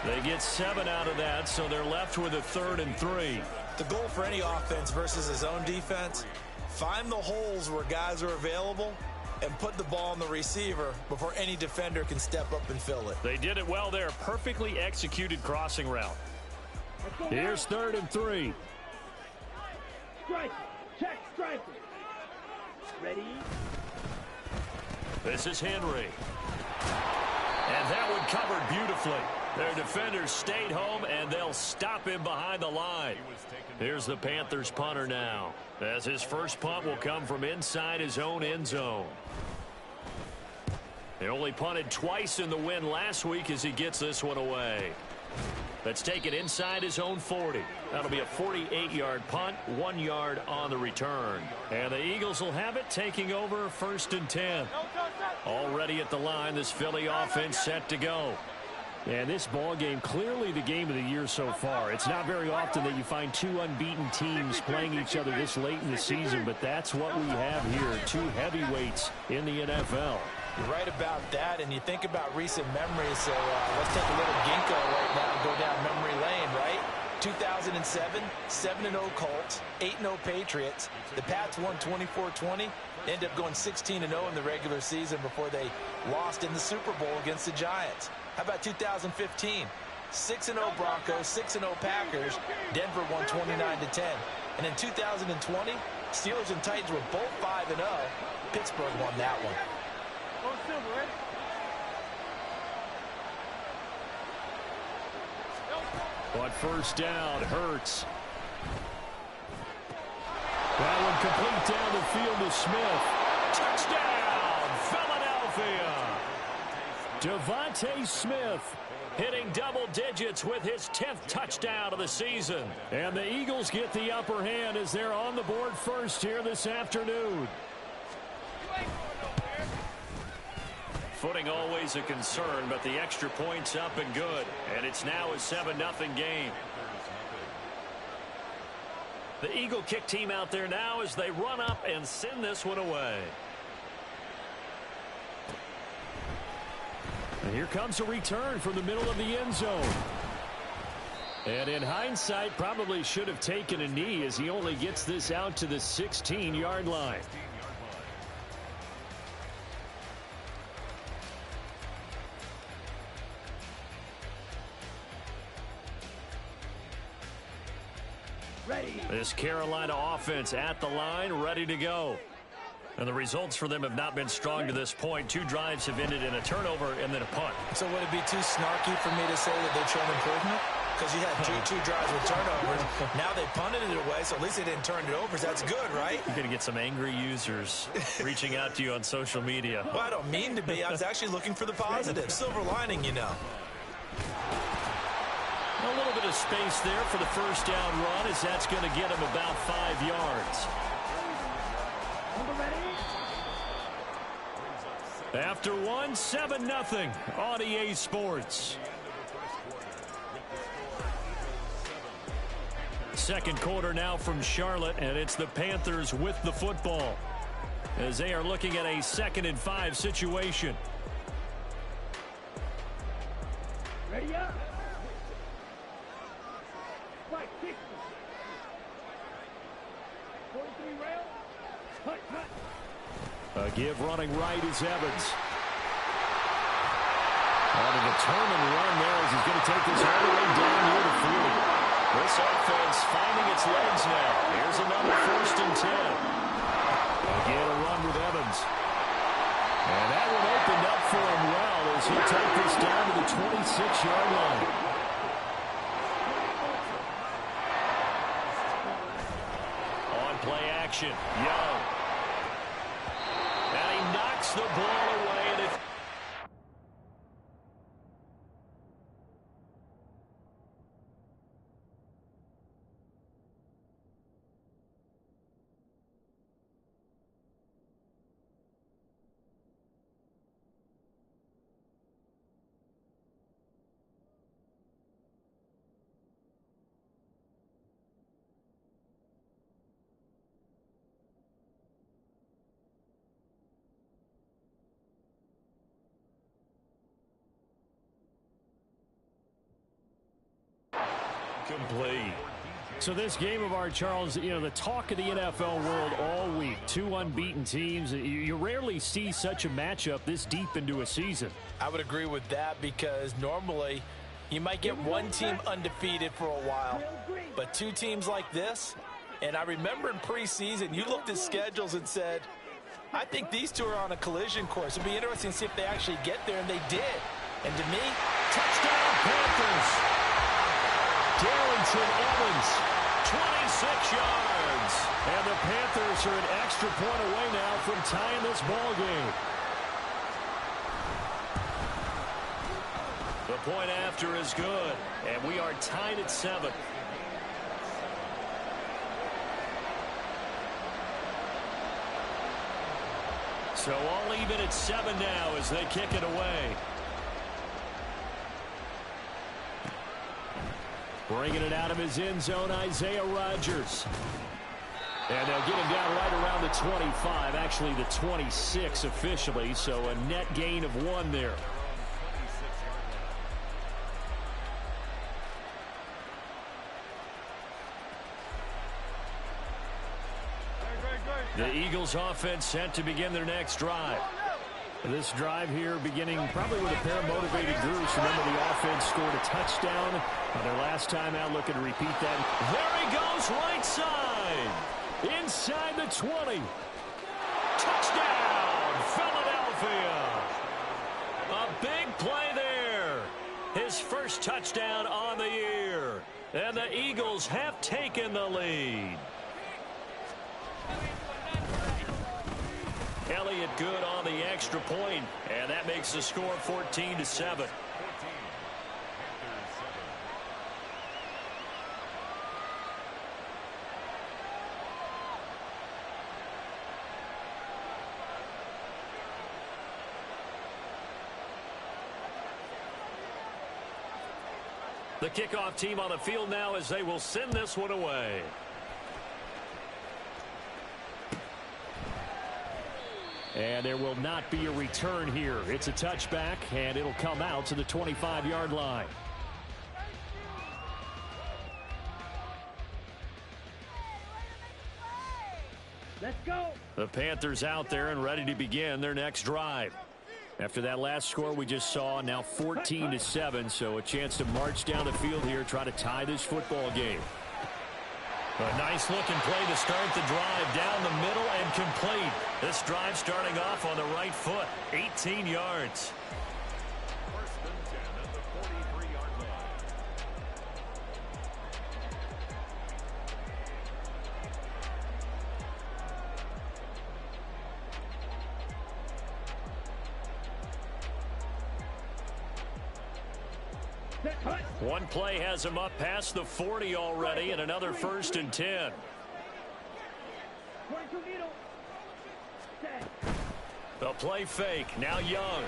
They get 7 out of that, so they're left with a 3rd and 3. The goal for any offense versus his own defense, find the holes where guys are available and put the ball on the receiver before any defender can step up and fill it. They did it well there. Perfectly executed crossing route. Here's 3rd and 3. Strike. Check strike. Ready? This is Henry. And that one covered beautifully. Their defenders stayed home, and they'll stop him behind the line. Here's the Panthers punter now, as his first punt will come from inside his own end zone. They only punted twice in the win last week as he gets this one away. That's taken inside his own 40. That'll be a 48-yard punt, 1 yard on the return. And the Eagles will have it, taking over 1st and 10. Already at the line, this Philly offense set to go. And this ball game, clearly the game of the year so far. It's not very often that you find 2 unbeaten teams playing each other this late in the season, but that's what we have here, 2 heavyweights in the NFL. You're right about that, and you think about recent memories, so let's take a little ginkgo right now and go down memory lane, right? 2007, 7-0 Colts, 8-0 Patriots. The Pats won 24-20, ended up going 16-0 in the regular season before they lost in the Super Bowl against the Giants. How about 2015? 6-0 Broncos, 6-0 Packers. Denver won 29-10. And in 2020, Steelers and Titans were both 5-0. Pittsburgh won that one. On 1st down, Hurts. That one complete down the field to Smith. Touchdown, Philadelphia. Devontae Smith hitting double digits with his 10th touchdown of the season. And the Eagles get the upper hand as they're on the board first here this afternoon. Footing always a concern, but the extra point's up and good. And it's now a 7-0 game. The Eagle kick team out there now as they run up and send this one away. And here comes a return from the middle of the end zone. And in hindsight, probably should have taken a knee as he only gets this out to the 16-yard line. This Carolina offense at the line, ready to go. And the results for them have not been strong to this point. 2 drives have ended in a turnover and then a punt. So would it be too snarky for me to say that they've shown improvement? Because you had two drives with turnovers. Now they punted it away, so at least they didn't turn it over. So that's good, right? You're going to get some angry users reaching out to you on social media. Well, I don't mean to be. I was actually looking for the positive. Silver lining, you know. A little bit of space there for the first down run, as that's going to get him about 5 yards. After one, 7-0 on EA Sports. Second quarter now from Charlotte, and it's the Panthers with the football as they are looking at a 2nd and 5 situation. Ready up. Fight, 60. 43 rail. Hut, hut. A give running right is Evans. On a determined run there as he's going to take this all the way down near the 40. This offense finding its legs now. Here's another 1st and 10. Again, a run with Evans. And that one opened up for him well as he took this down to the 26-yard line. On play action, Young. And he knocks the ball away. And it complete. So this game of art, Charles, you know, the talk of the NFL world all week. 2 unbeaten teams. You rarely see such a matchup this deep into a season. I would agree with that because normally you might get one team undefeated for a while, but 2 teams like this, and I remember in preseason you looked at schedules and said, I think these 2 are on a collision course. It'd be interesting to see if they actually get there, and they did. And to me, touchdown Panthers. Darrington Evans, 26 yards. And the Panthers are an extra point away now from tying this ball game. The point after is good, and we are tied at 7. So all even at 7 now as they kick it away. Bringing it out of his end zone, Isaiah Rodgers. And they'll get him down right around the 25, actually the 26 officially, so a net gain of 1 there. The Eagles offense set to begin their next drive. This drive here beginning probably with a pair of motivated groups. Remember, the offense scored a touchdown on their last time out. Looking to repeat that. There he goes, right side. Inside the 20. Touchdown, Philadelphia. A big play there. His first touchdown on the year. And the Eagles have taken the lead. Elliott good on the extra point, and that makes the score 14-7. The kickoff team on the field now as they will send this one away. And there will not be a return here. It's a touchback, and it'll come out to the 25-yard line. Let's go. The Panthers out there and ready to begin their next drive. After that last score we just saw, now 14-7, so a chance to march down the field here, try to tie this football game. A nice-looking play to start the drive down the middle and complete. This drive starting off on the right foot, 18 yards. First and 10 at the 43-yard line. One play has him up past the 40 already, and another first and 10. The play fake, now Young.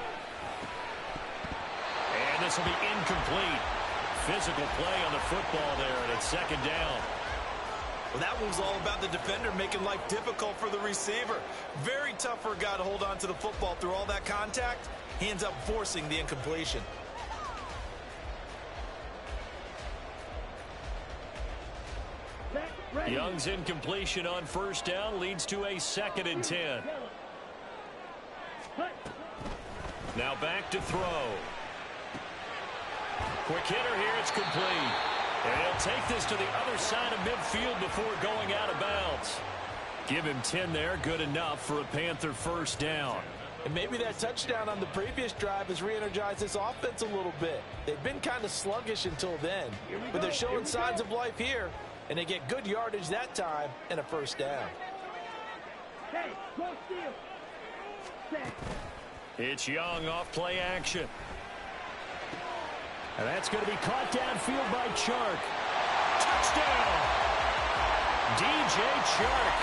And this will be incomplete. Physical play on the football there, and it's second down. Well, that was all about the defender making life difficult for the receiver. Very tough for a guy to hold on to the football through all that contact. He ends up forcing the incompletion. Young's incompletion on first down leads to a second and 10. Now back to throw. Quick hitter here, it's complete. And he'll take this to the other side of midfield before going out of bounds. Give him 10 there, good enough for a Panther first down. And maybe that touchdown on the previous drive has re-energized this offense a little bit. They've been kind of sluggish until then, but they're showing signs of life here, and they get good yardage that time and a first down. Hey, go steal. Set. It's Young off play action. And that's going to be caught downfield by Chark. Touchdown! DJ Chark,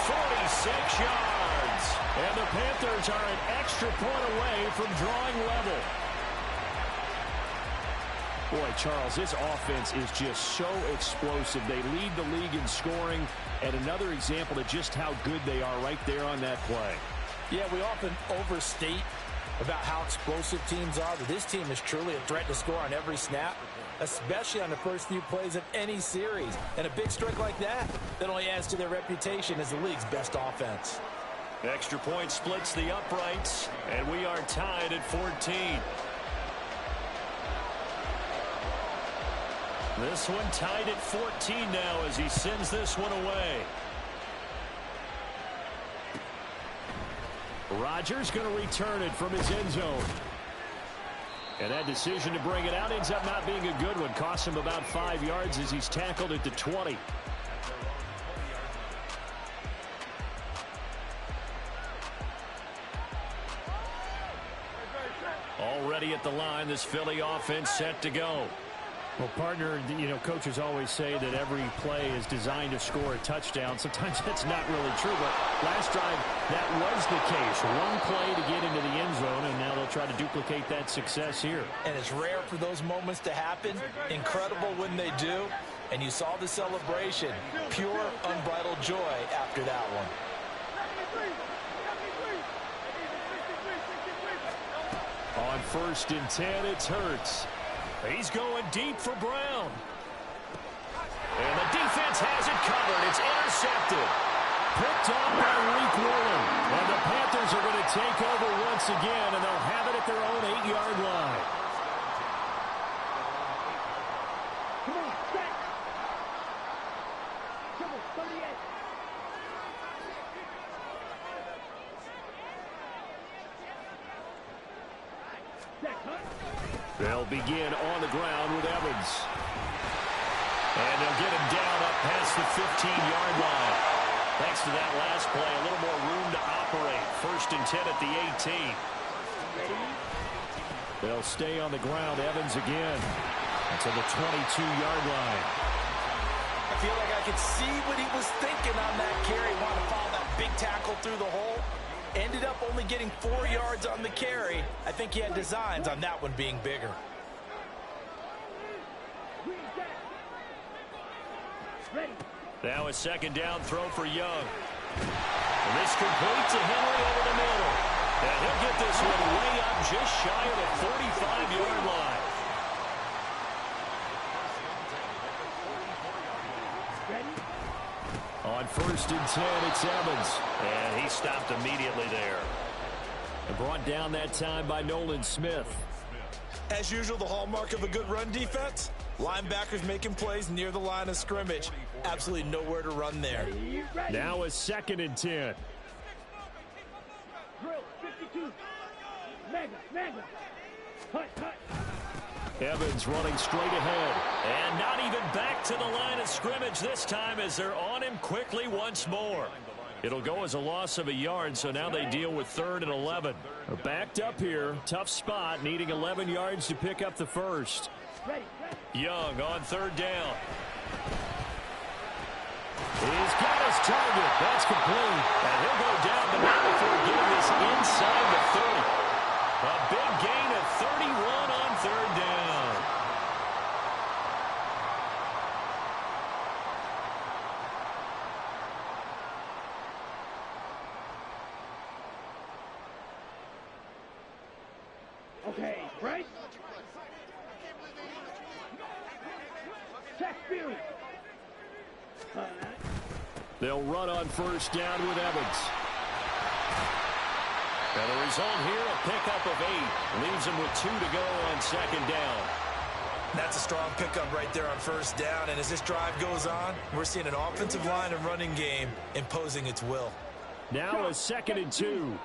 46 yards. And the Panthers are an extra point away from drawing level. Boy, Charles, this offense is just so explosive. They lead the league in scoring, and another example of just how good they are right there on that play. Yeah, we often overstate about how explosive teams are, but this team is truly a threat to score on every snap, especially on the first few plays of any series. And a big strike like that only adds to their reputation as the league's best offense. Extra point splits the uprights, and we are tied at 14. This one tied at 14 now as he sends this one away. Rodgers going to return it from his end zone. And that decision to bring it out ends up not being a good one. Costs him about 5 yards as he's tackled at the 20. Already at the line, this Philly offense set to go. Well, partner, you know, coaches always say that every play is designed to score a touchdown. Sometimes that's not really true, but last drive, that was the case. One play to get into the end zone, and now they'll try to duplicate that success here. And it's rare for those moments to happen. Incredible when they do. And you saw the celebration. Pure, unbridled joy after that one. On first and 10, it's Hurts. He's going deep for Brown. And the defense has it covered. It's intercepted. Picked off by Reek Woolen. And the Panthers are going to take over once again, and they'll have it at their own 8-yard line. Come on, set. Come on, 38. They'll begin on the ground with Evans. And they'll get him down up past the 15-yard line. Thanks to that last play, a little more room to operate. First and 10 at the 18. They'll stay on the ground. Evans again to the 22-yard line. I feel like I could see what he was thinking on that carry. Wanted to follow that big tackle through the hole. Ended up only getting 4 yards on the carry. I think he had designs on that one being bigger. Now a second down throw for Young. And this complete to Henry over the middle. And he'll get this one way up just shy of the 45-yard line. On first and 10, it's Evans. And he stopped immediately there. And brought down that time by Nolan Smith. As usual, the hallmark of a good run defense, linebackers making plays near the line of scrimmage. Absolutely nowhere to run there. Now a 2nd and 10. Drill 52. Mega. Hut. Evans running straight ahead. And not even back to the line of scrimmage this time as they're on him quickly once more. It'll go as a loss of a yard, so now they deal with 3rd and 11. They're backed up here. Tough spot, needing 11 yards to pick up the first. Young on 3rd down. He's got his target. That's complete. And he'll go down the middle before getting this inside the 30. A big gain of 31 on 3rd down. Okay, right? Check field. They'll run on 1st down with Evans. And the result here, a pickup of 8. Leaves them with 2 to go on 2nd down. That's a strong pickup right there on 1st down. And as this drive goes on, we're seeing an offensive line and running game imposing its will. Now a 2nd and 2.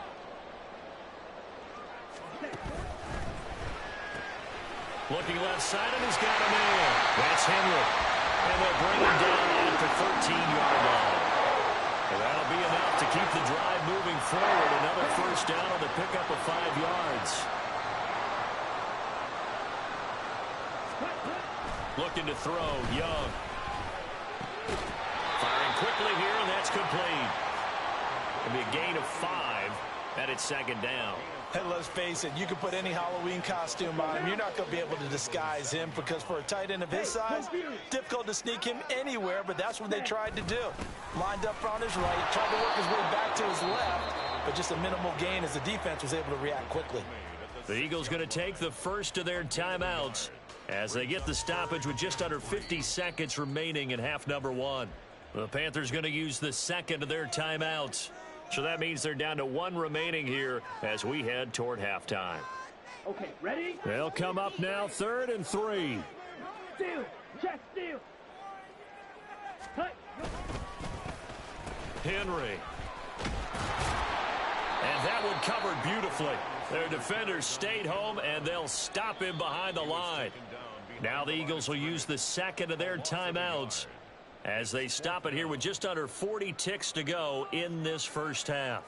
Looking left side, and he's got a man. That's Henry. And they'll bring him down at the 13-yard line. And that'll be enough to keep the drive moving forward. Another 1st down on the pickup of 5 yards. Looking to throw, Young. Firing quickly here, and that's complete. It'll be a gain of 5, and it's 2nd down. And let's face it, you can put any Halloween costume on him. You're not going to be able to disguise him because for a tight end of his size, difficult to sneak him anywhere, but that's what they tried to do. Lined up on his right, tried to work his way back to his left, but just a minimal gain as the defense was able to react quickly. The Eagles going to take the first of their timeouts as they get the stoppage with just under 50 seconds remaining in half number 1. The Panthers going to use the 2nd of their timeouts. So that means they're down to 1 remaining here as we head toward halftime. Okay, ready? They'll come up now 3rd and 3. Steal. Check steal. Hut. Henry. And that one covered beautifully. Their defenders stayed home, and they'll stop him behind the line. Now the Eagles will use the 2nd of their timeouts as they stop it here with just under 40 ticks to go in this first half.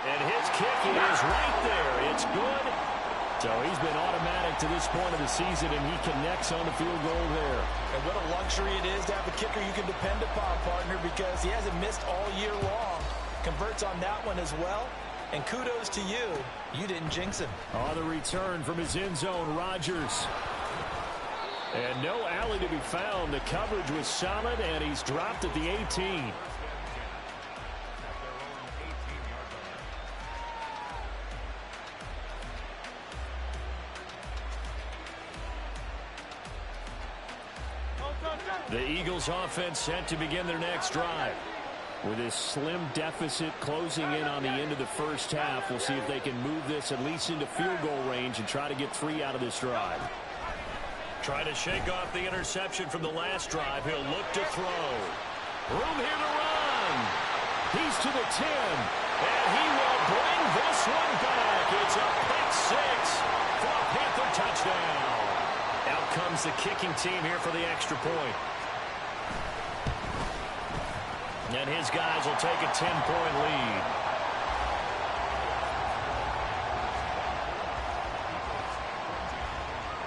And his kick is right there. It's good. So he's been automatic to this point of the season, and he connects on the field goal there. And what a luxury it is to have a kicker you can depend upon, partner, because he hasn't missed all year long. Converts on that one as well. And kudos to you. You didn't jinx him. On the return from his end zone, Rodgers. And no alley to be found. The coverage was solid, and he's dropped at the 18. The Eagles offense set to begin their next drive. With this slim deficit closing in on the end of the first half, we'll see if they can move this at least into field goal range and try to get 3 out of this drive. Trying to shake off the interception from the last drive. He'll look to throw. Room here to run. He's to the 10. And he will bring this one back. It's a pick 6 for a Panther touchdown. Out comes the kicking team here for the extra point. And his guys will take a 10-point lead.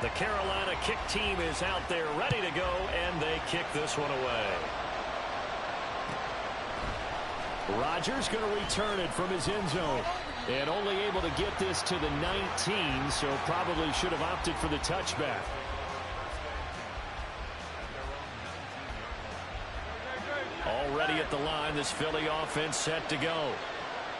The Carolina kick team is out there ready to go, and they kick this one away. Rodgers going to return it from his end zone. And only able to get this to the 19, so probably should have opted for the touchback. Already at the line, this Philly offense set to go.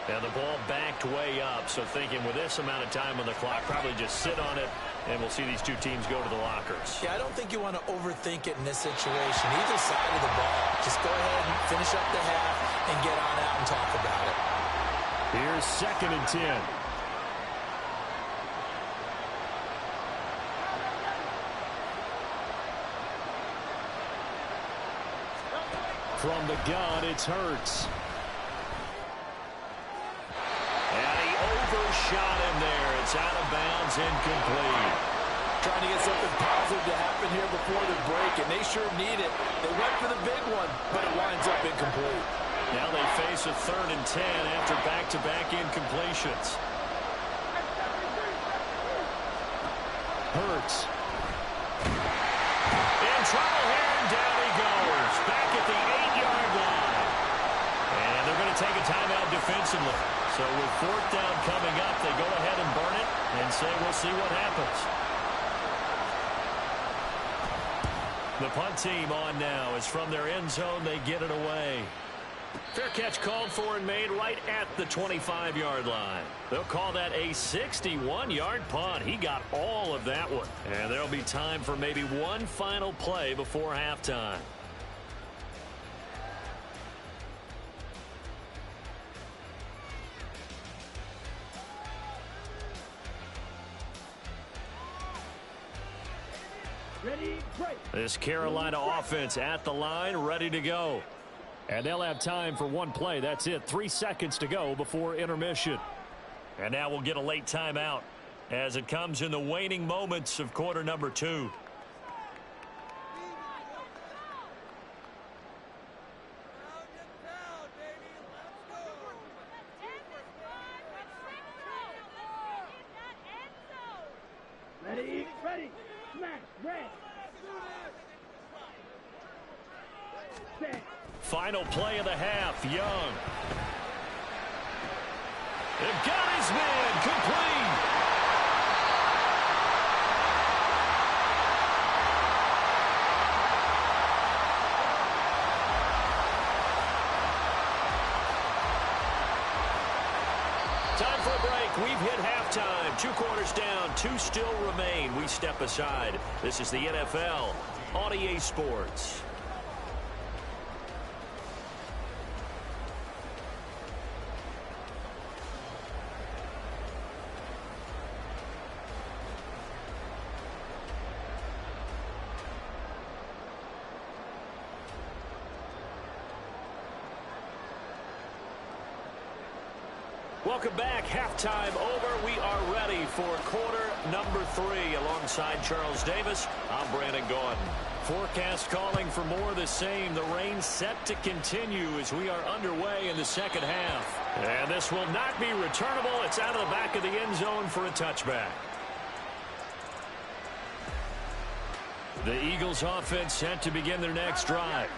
And the ball backed way up, so thinking with this amount of time on the clock, probably just sit on it, and we'll see these two teams go to the lockers. Yeah, I don't think you want to overthink it in this situation. Either side of the ball. Just go ahead and finish up the half and get on out and talk about it. Here's 2nd and 10. From the gun, it's Hurts. And he overshot him there. It's out of bounds, incomplete. Trying to get something positive to happen here before the break, and they sure need it. They went for the big one, but it winds up incomplete. Now they face a 3rd and 10 after back-to-back incompletions. Hurts. In trouble here, and down he goes. Back at the 8-yard line. And they're going to take a timeout defensively. So with 4th down coming up, they go ahead and burn it and say we'll see what happens. The punt team on now is from their end zone. They get it away. Fair catch called for and made right at the 25-yard line. They'll call that a 61-yard punt. He got all of that one. And there'll be time for maybe one final play before halftime. Ready, break. This Carolina offense at the line, ready to go. And they'll have time for one play. That's it. 3 seconds to go before intermission. And now we'll get a late timeout as it comes in the waning moments of quarter number 2. Ready, ready. Smash, red. Set. Final play of the half, Young. They've got his man, complete. Time for a break. We've hit halftime. 2 quarters down, 2 still remain. We step aside. This is the NFL on EA Sports. Welcome back. Halftime over. We are ready for quarter number 3. Alongside Charles Davis, I'm Brandon Gordon. Forecast calling for more of the same. The rain set to continue as we are underway in the second half. And this will not be returnable. It's out of the back of the end zone for a touchback. The Eagles offense set to begin their next drive.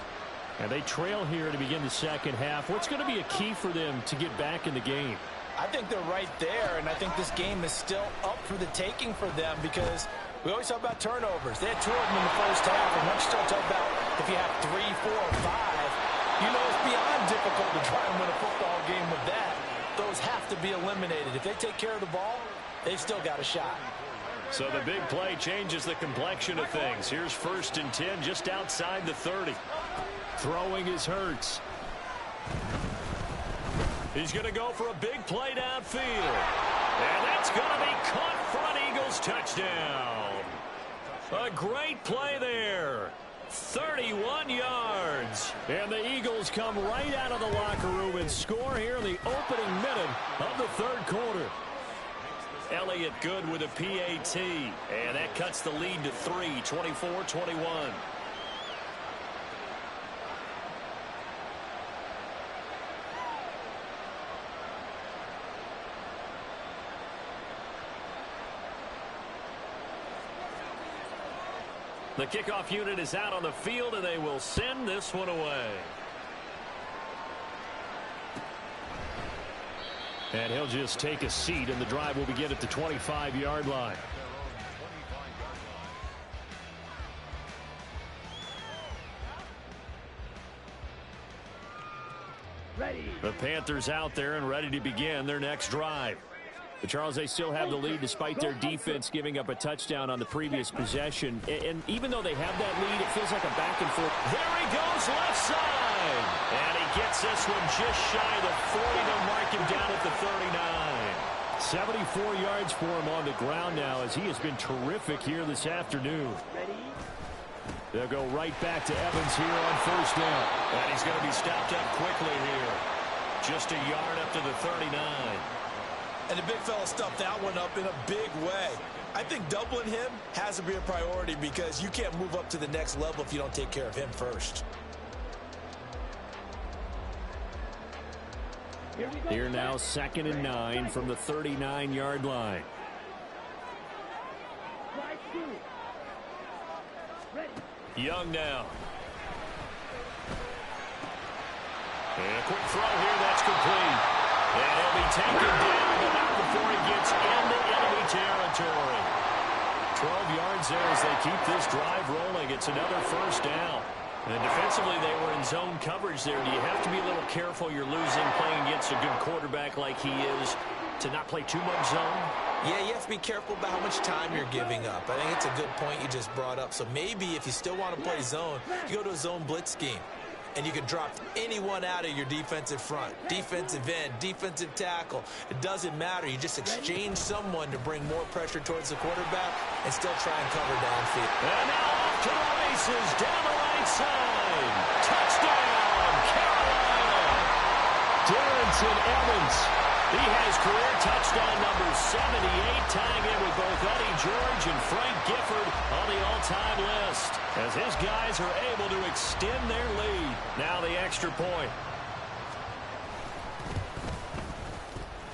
And they trail here to begin the second half. What's going to be a key for them to get back in the game? I think they're right there, and I think this game is still up for the taking for them because we always talk about turnovers. They had 2 of them in the first half, and once you start talking about if you have 3, 4, or 5, you know it's beyond difficult to try and win a football game with that. Those have to be eliminated. If they take care of the ball, they've still got a shot. So the big play changes the complexion of things. Here's 1st and 10 just outside the 30. Throwing is Hurts. He's going to go for a big play downfield. And that's going to be caught for an Eagles touchdown. A great play there. 31 yards. And the Eagles come right out of the locker room and score here in the opening minute of the 3rd quarter. Elliott good with a PAT. And that cuts the lead to 3, 24-21. The kickoff unit is out on the field, and they will send this one away. And he'll just take a seat, and the drive will begin at the 25-yard line. Ready. The Panthers out there and ready to begin their next drive. But Charles, they still have the lead despite their defense giving up a touchdown on the previous possession. And even though they have that lead, it feels like a back and forth. There he goes, left side. And he gets this one just shy of the 40 to mark him down at the 39. 74 yards for him on the ground now as he has been terrific here this afternoon. Ready. They'll go right back to Evans here on first down. And he's going to be stopped up quickly here. Just a yard up to the 39. And the big fella stuffed that one up in a big way. I think doubling him has to be a priority because you can't move up to the next level if you don't take care of him first. Here now, 2nd and 9 from the 39-yard line. Young now. And a quick throw here, that's complete. And he'll be taken down, but not before he gets into enemy territory. 12 yards there as they keep this drive rolling. It's another first down. And defensively, they were in zone coverage there. Do you have to be a little careful? You're losing playing against a good quarterback like he is to not play too much zone? Yeah, you have to be careful about how much time you're giving up. I think it's a good point you just brought up. So maybe if you still want to play zone, you go to a zone blitz scheme. And you can drop anyone out of your defensive front. Defensive end, defensive tackle. It doesn't matter. You just exchange someone to bring more pressure towards the quarterback and still try and cover downfield. And now off to the races down the right side. Touchdown, Carolina. Darrington Evans. He has career touchdown number 78, tying in with both Eddie George and Frank Gifford on the all-time list, as his guys are able to extend their lead. Now the extra point.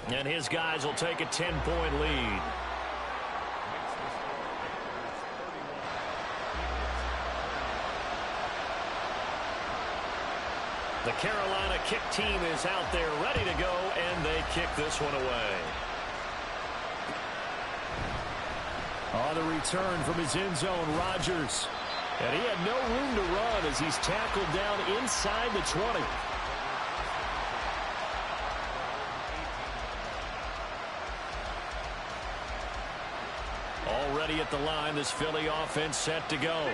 And his guys will take a 10-point lead. The Carolina kick team is out there ready to go, and they kick this one away. On the return from his end zone, Rodgers. And he had no room to run as he's tackled down inside the 20. Already at the line, this Philly offense set to go.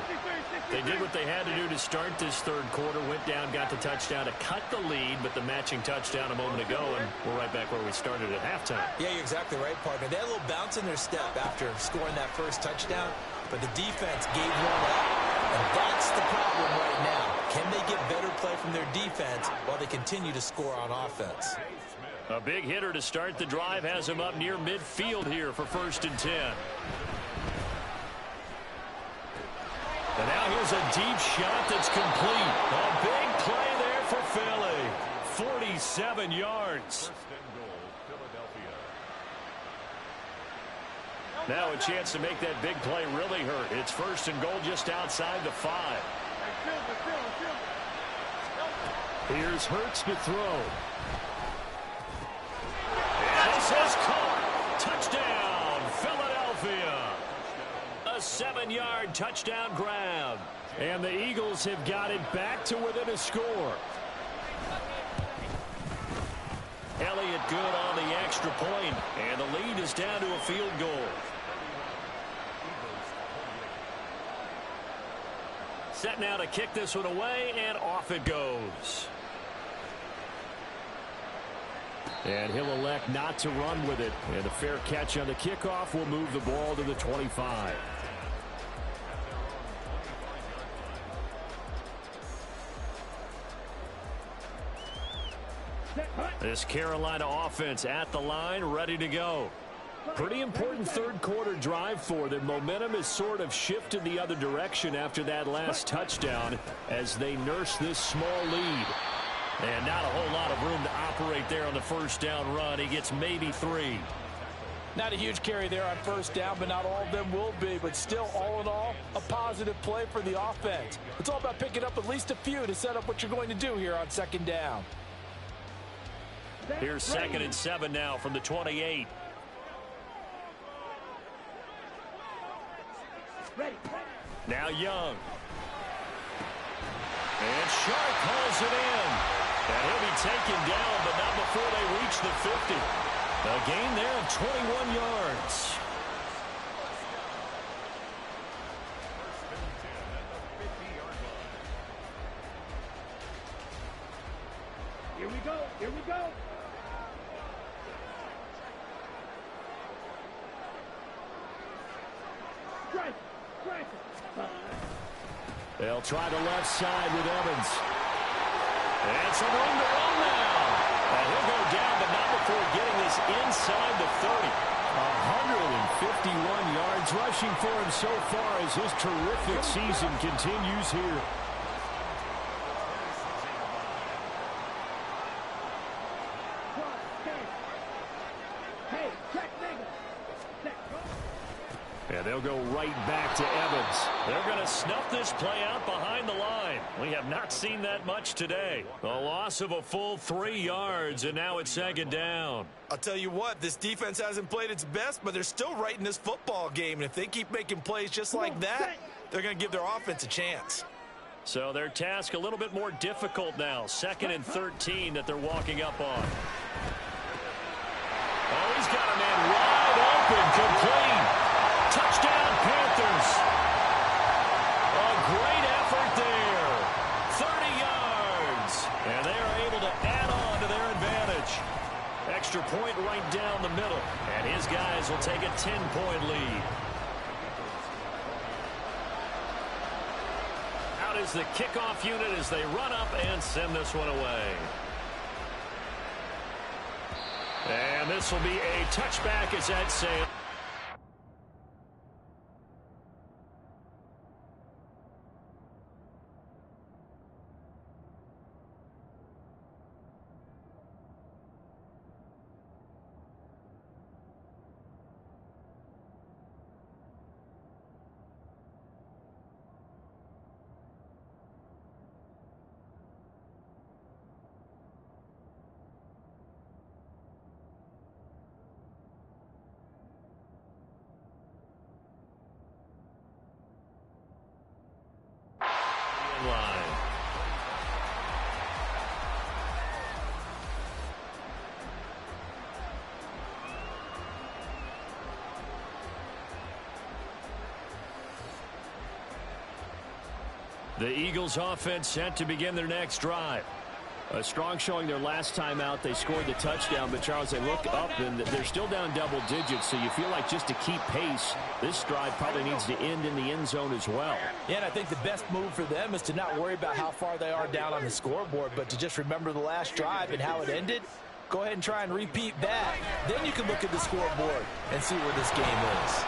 They did what they had to do to start this third quarter. Went down, got the touchdown to cut the lead, but the matching touchdown a moment ago, and we're right back where we started at halftime. Yeah, you're exactly right, partner. They had a little bounce in their step after scoring that first touchdown, but the defense gave one up, and that's the problem right now. Can they get better play from their defense while they continue to score on offense? A big hitter to start the drive has him up near midfield here for 1st and 10. And now here's a deep shot that's complete. A big play there for Philly. 47 yards. Now a chance to make that big play really hurt. It's 1st and goal just outside the 5. Here's Hurts to throw. And this is caught. Touchdown, Philadelphia. A 7-yard touchdown grab. And the Eagles have got it back to within a score. Elliott good on the extra point, and the lead is down to a field goal. Set now to kick this one away, and off it goes. And he'll elect not to run with it. And a fair catch on the kickoff will move the ball to the 25. This Carolina offense at the line, ready to go. Pretty important third quarter drive for them. Momentum has sort of shifted the other direction after that last touchdown as they nurse this small lead. And not a whole lot of room to operate there on the first down run. He gets maybe 3. Not a huge carry there on first down, but not all of them will be. But still, all in all, a positive play for the offense. It's all about picking up at least a few to set up what you're going to do here on 2nd down. Here's 2nd and 7 now from the 28. Now Young. And Sharp pulls it in. And he'll be taken down, but not before they reach the 50. A gain there of 21 yards. Here we go. Here we go. Strike. Strike. They'll try the left side with Evans. And some room to run now. And he'll go down, but not before getting this inside the 30. 151 yards rushing for him so far as his terrific season continues here. And they'll go right back to Evans. They're going to snuff this play out behind the line. We have not seen that much today. A loss of a full 3 yards, and now it's second down. I'll tell you what, this defense hasn't played its best, but they're still right in this football game. And if they keep making plays just like that, they're going to give their offense a chance. So their task a little bit more difficult now. 2nd and 13 that they're walking up on. Oh, he's got a man wide open, complete. Touchdown, Panthers. A great effort there. 30 yards. And they are able to add on to their advantage. Extra point right down the middle. And his guys will take a 10-point lead. Out is the kickoff unit as they run up and send this one away. And this will be a touchback as that sails. Line. The Eagles offense set to begin their next drive. A strong showing their last time out. They scored the touchdown, but Charles, they look up and they're still down double digits, so you feel like just to keep pace, this drive probably needs to end in the end zone as well. Yeah, and I think the best move for them is to not worry about how far they are down on the scoreboard, but to just remember the last drive and how it ended. Go ahead and try and repeat that. Then you can look at the scoreboard and see where this game is.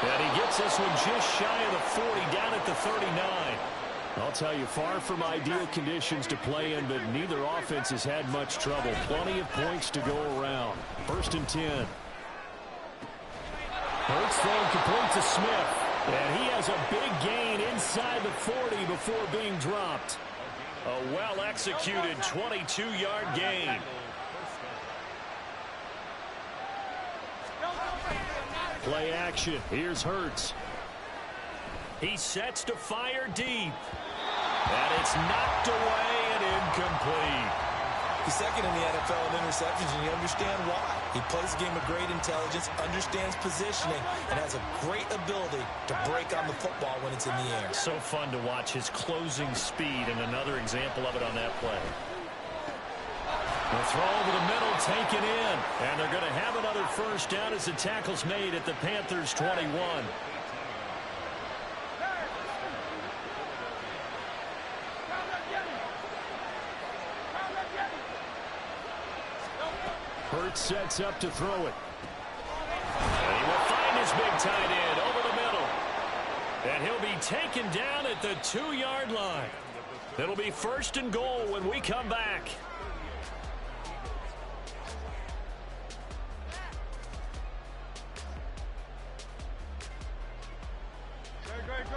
And he gets this one just shy of the 40, down at the 39. I'll tell you, far from ideal conditions to play in, but neither offense has had much trouble. Plenty of points to go around. 1st and 10. Hurts thrown complete to Smith. And he has a big gain inside the 40 before being dropped. A well-executed 22-yard gain. Play action. Here's Hurts. He sets to fire deep. And it's knocked away and incomplete. He's 2nd in the NFL in interceptions, and you understand why. He plays a game of great intelligence, understands positioning, and has a great ability to break on the football when it's in the air. So fun to watch his closing speed, and another example of it on that play. The throw over the middle, taken in. And they're going to have another first down as the tackle's made at the Panthers' 21. Hurts sets up to throw it. And he will find his big tight end over the middle. And he'll be taken down at the 2-yard line. It'll be 1st and goal when we come back.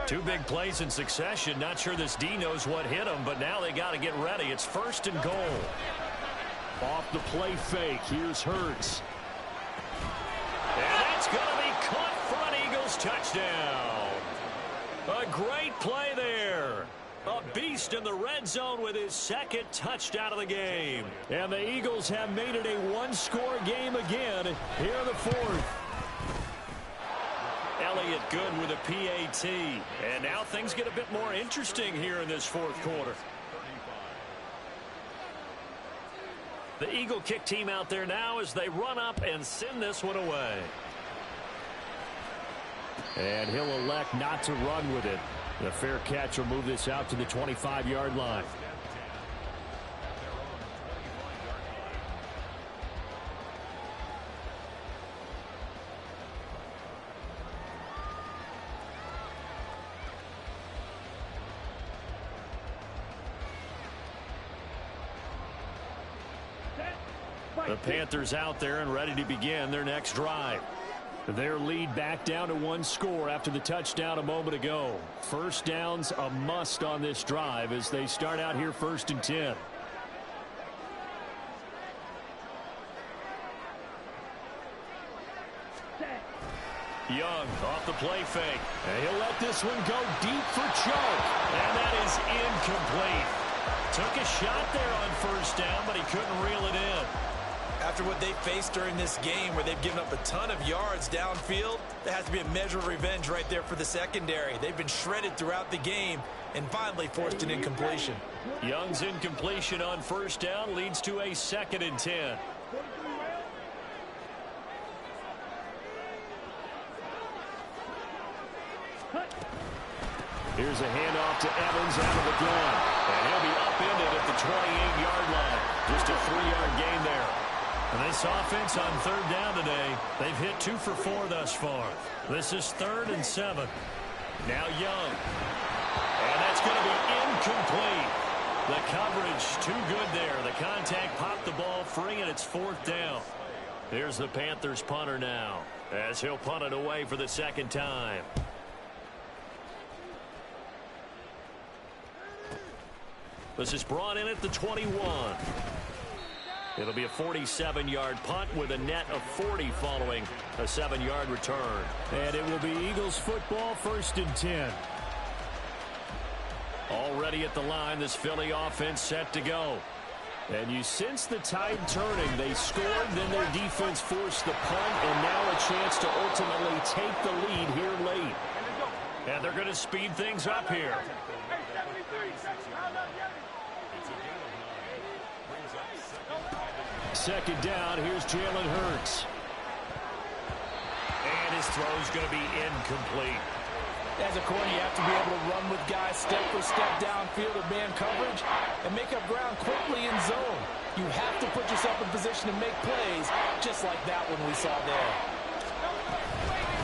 Two big plays in succession. Not sure this D knows what hit him, but now they got to get ready. It's 1st and goal. Off the play fake. Here's Hurts. And that's going to be caught for an Eagles touchdown. A great play there. A beast in the red zone with his 2nd touchdown of the game. And the Eagles have made it a one-score game again here in the 4th. Elliott good with a PAT. And now things get a bit more interesting here in this 4th quarter. The Eagle kick team out there now as they run up and send this one away. And he'll elect not to run with it. The fair catch will move this out to the 25-yard line. The Panthers out there and ready to begin their next drive. Their lead back down to 1 score after the touchdown a moment ago. First down's a must on this drive as they start out here 1st and 10. Young off the play fake. And he'll let this one go deep for choke. And that is incomplete. Took a shot there on 1st down, but he couldn't reel it in. After what they faced during this game where they've given up a ton of yards downfield, there has to be a measure of revenge right there for the secondary. They've been shredded throughout the game and finally forced an incompletion. Young's incompletion on 1st down leads to a 2nd and 10. Here's a handoff to Evans out of the gun. And he'll be upended at the 28-yard line. Just a 3-yard gain there. And this offense on 3rd down today, they've hit 2 for 4 thus far. This is 3rd and 7. Now Young. And that's going to be incomplete. The coverage too good there. The contact popped the ball free, and it's 4th down. Here's the Panthers punter now as he'll punt it away for the 2nd time. This is brought in at the 21. It'll be a 47-yard punt with a net of 40 following a 7-yard return. And it will be Eagles football, 1st and 10. Already at the line, this Philly offense set to go. And you sense the tide turning. They scored, then their defense forced the punt, and now a chance to ultimately take the lead here late. And they're going to speed things up here. Second down, here's Jalen Hurts. And his throw's going to be incomplete. As a corner, you have to be able to run with guys step for step downfield or man coverage and make up ground quickly in zone. You have to put yourself in position to make plays, just like that one we saw there.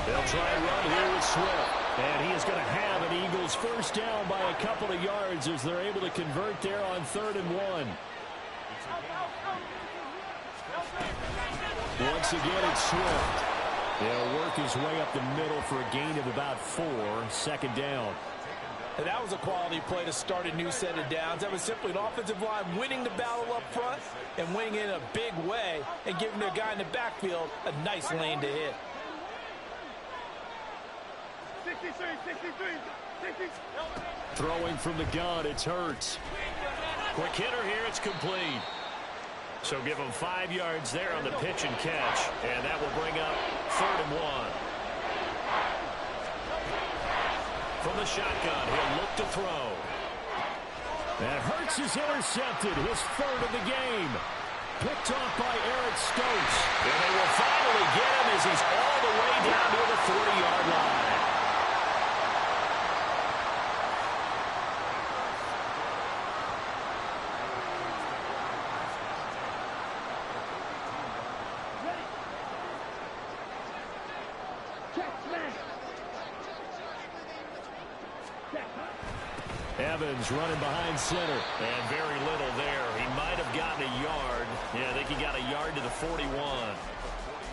They'll try and run here with Swift. And he is going to have an Eagles 1st down by a couple of yards as they're able to convert there on 3rd and 1. Once again, it's Swift. They'll work his way up the middle for a gain of about 4. 2nd down. And that was a quality play to start a new set of downs. That was simply an offensive line winning the battle up front and winning in a big way and giving their guy in the backfield a nice lane to hit. 63, 63. Throwing from the gun, it's Hurts. Quick hitter here, it's complete. So give him 5 yards there on the pitch and catch. And that will bring up 3rd and 1. From the shotgun, he'll look to throw. And Hurts is intercepted, his 3rd of the game. Picked off by Eric Stokes. And they will finally get him as he's all the way down to the 40-yard line. Evans running behind center. And very little there. He might have gotten a yard. Yeah, I think he got a yard to the 41.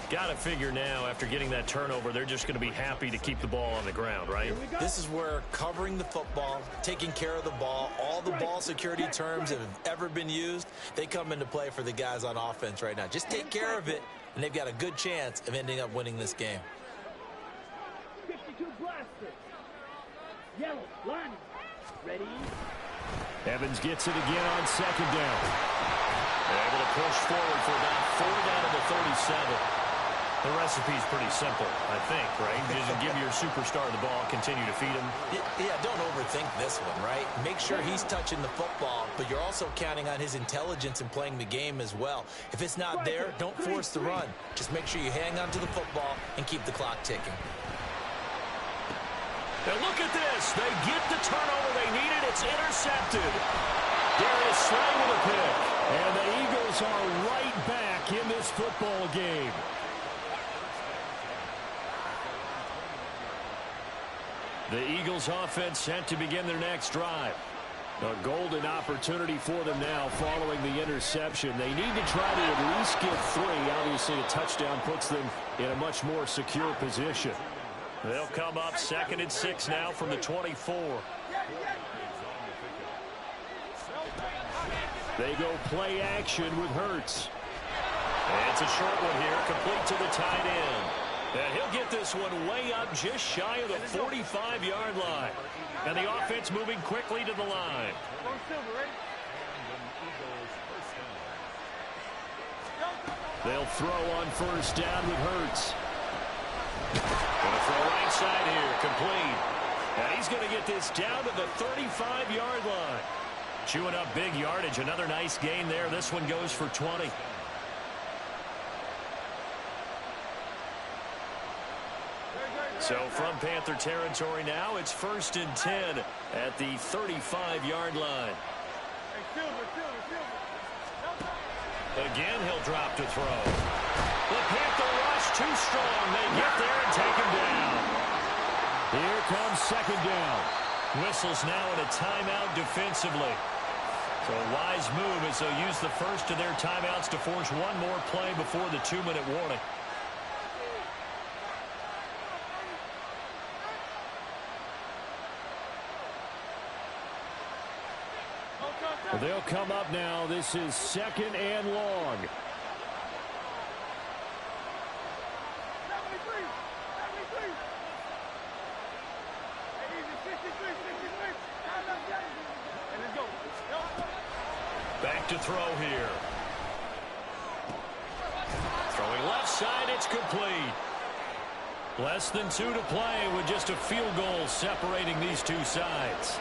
Got to figure now, after getting that turnover, they're just going to be happy to keep the ball on the ground, right? This is where covering the football, taking care of the ball, all the ball security terms that have ever been used, they come into play for the guys on offense right now. Just take care of it, and they've got a good chance of ending up winning this game. 52 blaster. Yellow, line. Ready? Evans gets it again on 2nd down. They're able to push forward for about 4 down to the 37. The recipe's pretty simple, I think, right? Just give your superstar the ball, continue to feed him. Yeah, don't overthink this one, right? Make sure he's touching the football, but you're also counting on his intelligence in playing the game as well. If it's not there, don't force the run. Just make sure you hang on to the football and keep the clock ticking. And look at this. They get the turnover they needed. It's intercepted. Darius Slay with a pick. And the Eagles are right back in this football game. The Eagles offense set to begin their next drive. A golden opportunity for them now following the interception. They need to try to at least get 3. Obviously, a touchdown puts them in a much more secure position. They'll come up 2nd and 6 now from the 24. They go play action with Hurts. And it's a short one here, complete to the tight end. And he'll get this one way up just shy of the 45-yard line. And the offense moving quickly to the line. They'll throw on first down with Hurts. Going to throw right side here, complete. And he's going to get this down to the 35-yard line. Chewing up big yardage. Another nice gain there. This one goes for 20. So from Panther territory now, it's 1st and 10 at the 35-yard line. Again, he'll drop to throw. The Panther rush too strong. They get there and take him down. Here comes 2nd down. Whistles now in a timeout defensively. So a wise move as they'll use the first of their timeouts to force one more play before the 2-minute warning. They'll come up now. This is 2nd and long. Back to throw here. Throwing left side, it's complete. Less than 2 to play with just a field goal separating these two sides.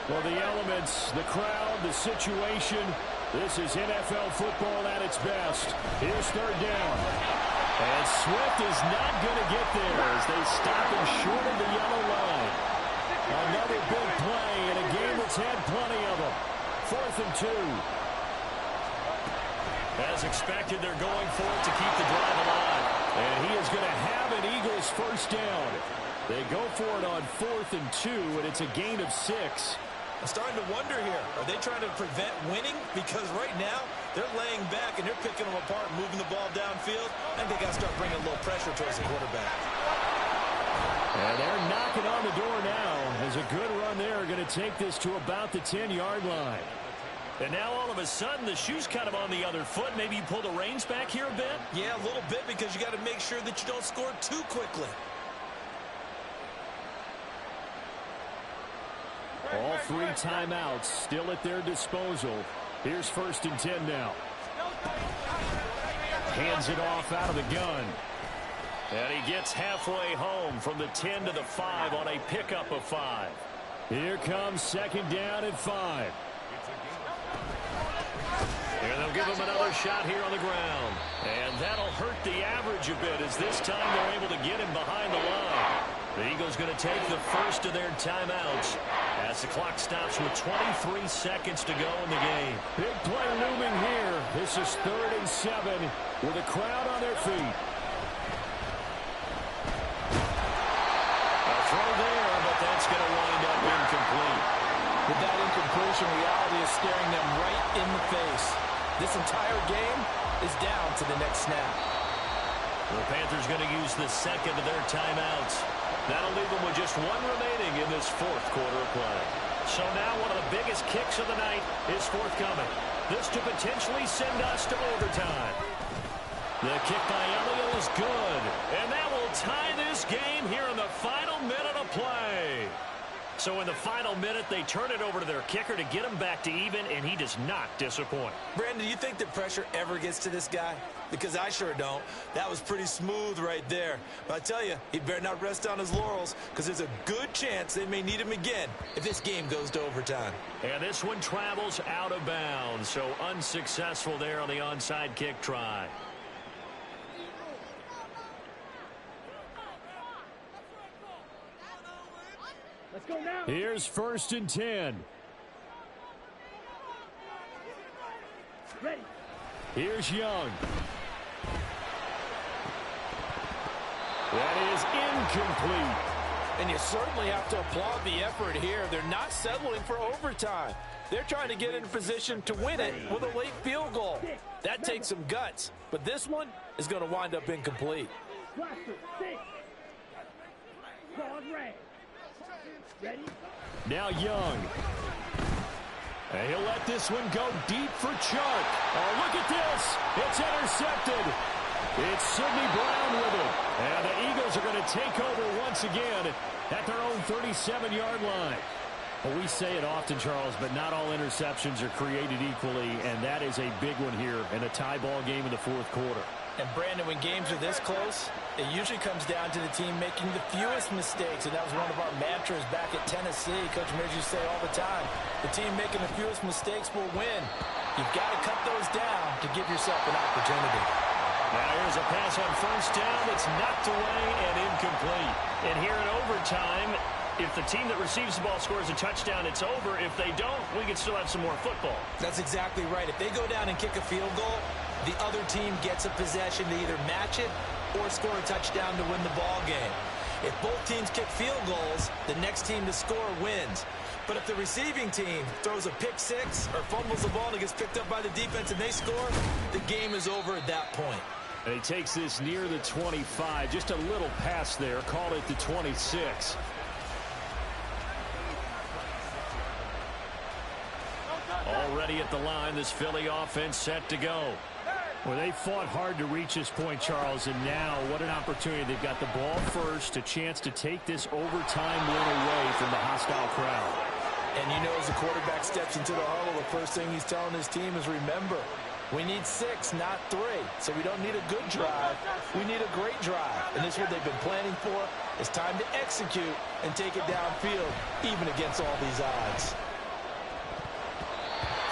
Well, the elements, the crowd, the situation, this is NFL football at its best. Here's 3rd down. And Swift is not going to get there as they stop him short of the yellow line. Another big play in a game that's had plenty of them. 4th and 2. As expected, they're going for it to keep the drive alive. And he is going to have an Eagles first down. They go for it on 4th and 2, and it's a gain of 6. I'm starting to wonder here. Are they trying to prevent winning? Because right now, they're laying back and they're picking them apart, moving the ball downfield. I think they got to start bringing a little pressure towards the quarterback. And they're knocking on the door now. As a good run there, going to take this to about the 10-yard line. And now all of a sudden, the shoe's kind of on the other foot. Maybe you pull the reins back here a bit? Yeah, a little bit, because you got to make sure that you don't score too quickly. All 3 timeouts still at their disposal. Here's 1st and 10 now. Hands it off out of the gun. And he gets halfway home from the 10 to the 5 on a pickup of 5. Here comes 2nd down and 5. And they'll give him another shot here on the ground. And that'll hurt the average a bit as this time they're able to get him behind the line. The Eagles going to take the first of their timeouts as the clock stops with 23 seconds to go in the game. Big play looming here. This is 3rd and 7 with a crowd on their feet. A throw there, but that's going to wind up incomplete. With that incompletion, reality is staring them right in the face. This entire game is down to the next snap. The Panthers going to use the second of their timeouts. That'll leave them with just 1 remaining in this 4th quarter of play. So now one of the biggest kicks of the night is forthcoming. This to potentially send us to overtime. The kick by Elliott is good. And that will tie this game here in the final minute of play. So in the final minute, they turn it over to their kicker to get him back to even, and he does not disappoint. Brandon, do you think the pressure ever gets to this guy? Because I sure don't. That was pretty smooth right there. But I tell you, he better not rest on his laurels, because there's a good chance they may need him again if this game goes to overtime. And this one travels out of bounds, so unsuccessful there on the onside kick try. go now. Here's 1st and 10. Ready. Here's Young. That is incomplete. And you certainly have to applaud the effort here. They're not settling for overtime. They're trying to get in a position to win it with a late field goal. That takes some guts. But this one is going to wind up incomplete. Blaster, 6. Claws red. Ready. Now Young. And he'll let this one go deep for Chark. Oh, look at this. It's intercepted. It's Sidney Brown with it. And the Eagles are going to take over once again at their own 37-yard line. Well, we say it often, Charles, but not all interceptions are created equally, and that is a big one here in a tie ball game in the 4th quarter. And, Brandon, when games are this close, it usually comes down to the team making the fewest mistakes, and that was one of our mantras back at Tennessee. Coach Mears used to say all the time, the team making the fewest mistakes will win. You've got to cut those down to give yourself an opportunity. Now here's a pass on 1st down. It's knocked away and incomplete. And here in overtime, if the team that receives the ball scores a touchdown, it's over. If they don't, we can still have some more football. That's exactly right. If they go down and kick a field goal, the other team gets a possession to either match it or score a touchdown to win the ball game. If both teams kick field goals, the next team to score wins. But if the receiving team throws a pick 6 or fumbles the ball and it gets picked up by the defense and they score, the game is over at that point. And he takes this near the 25. Just a little pass there. Called it the 26. Already at the line, this Philly offense set to go. Well, they fought hard to reach this point, Charles, and now what an opportunity. They've got the ball first, a chance to take this overtime win away from the hostile crowd. And you know, as the quarterback steps into the huddle, the first thing he's telling his team is, remember, we need 6, not 3. So we don't need a good drive. We need a great drive. And this is what they've been planning for. It's time to execute and take it downfield, even against all these odds.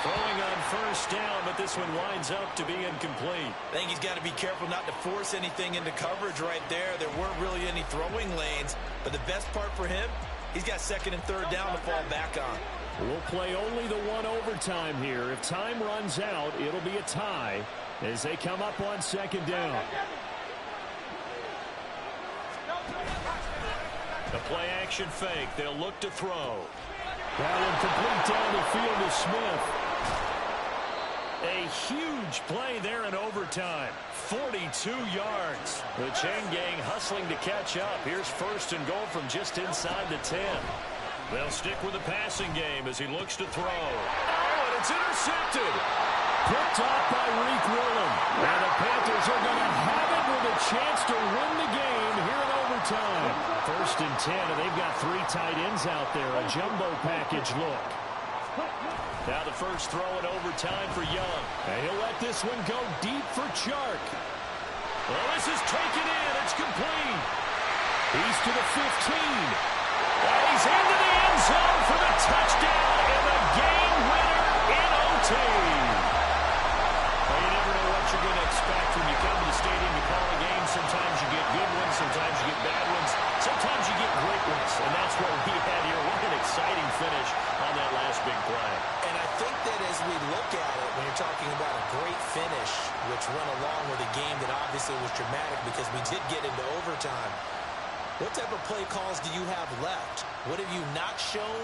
Throwing on 1st down, but this one winds up to be incomplete. I think he's got to be careful not to force anything into coverage right there. There weren't really any throwing lanes. But the best part for him, he's got 2nd and 3rd down to fall back on. We'll play only the one overtime here. If time runs out, it'll be a tie as they come up on 2nd down. The play action fake. They'll look to throw. That one complete down the field to Smith. A huge play there in overtime. 42 yards. The chain gang hustling to catch up. Here's 1st and goal from just inside the 10. They'll stick with the passing game as he looks to throw. Oh, and it's intercepted. Picked off by Reek Willen. And the Panthers are going to have it with a chance to win the game here in overtime. 1st and 10, and they've got 3 tight ends out there. A jumbo package look. Now the first throw in overtime for Young. And he'll let this one go deep for Chark. Well, this is taken in. It's complete. He's to the 15. And he's into the end zone for the touchdown and the game winner in OT. Well, you never know what you're going to expect when you come to the stadium to call a game. Sometimes you get good ones. Sometimes you get bad ones. Sometimes you get great ones. And that's what we had here. What an exciting finish on that last big play. And I think that as we look at it, when you're talking about a great finish, which went along with a game that obviously was dramatic because we did get into overtime, what type of play calls do you have left? What have you not shown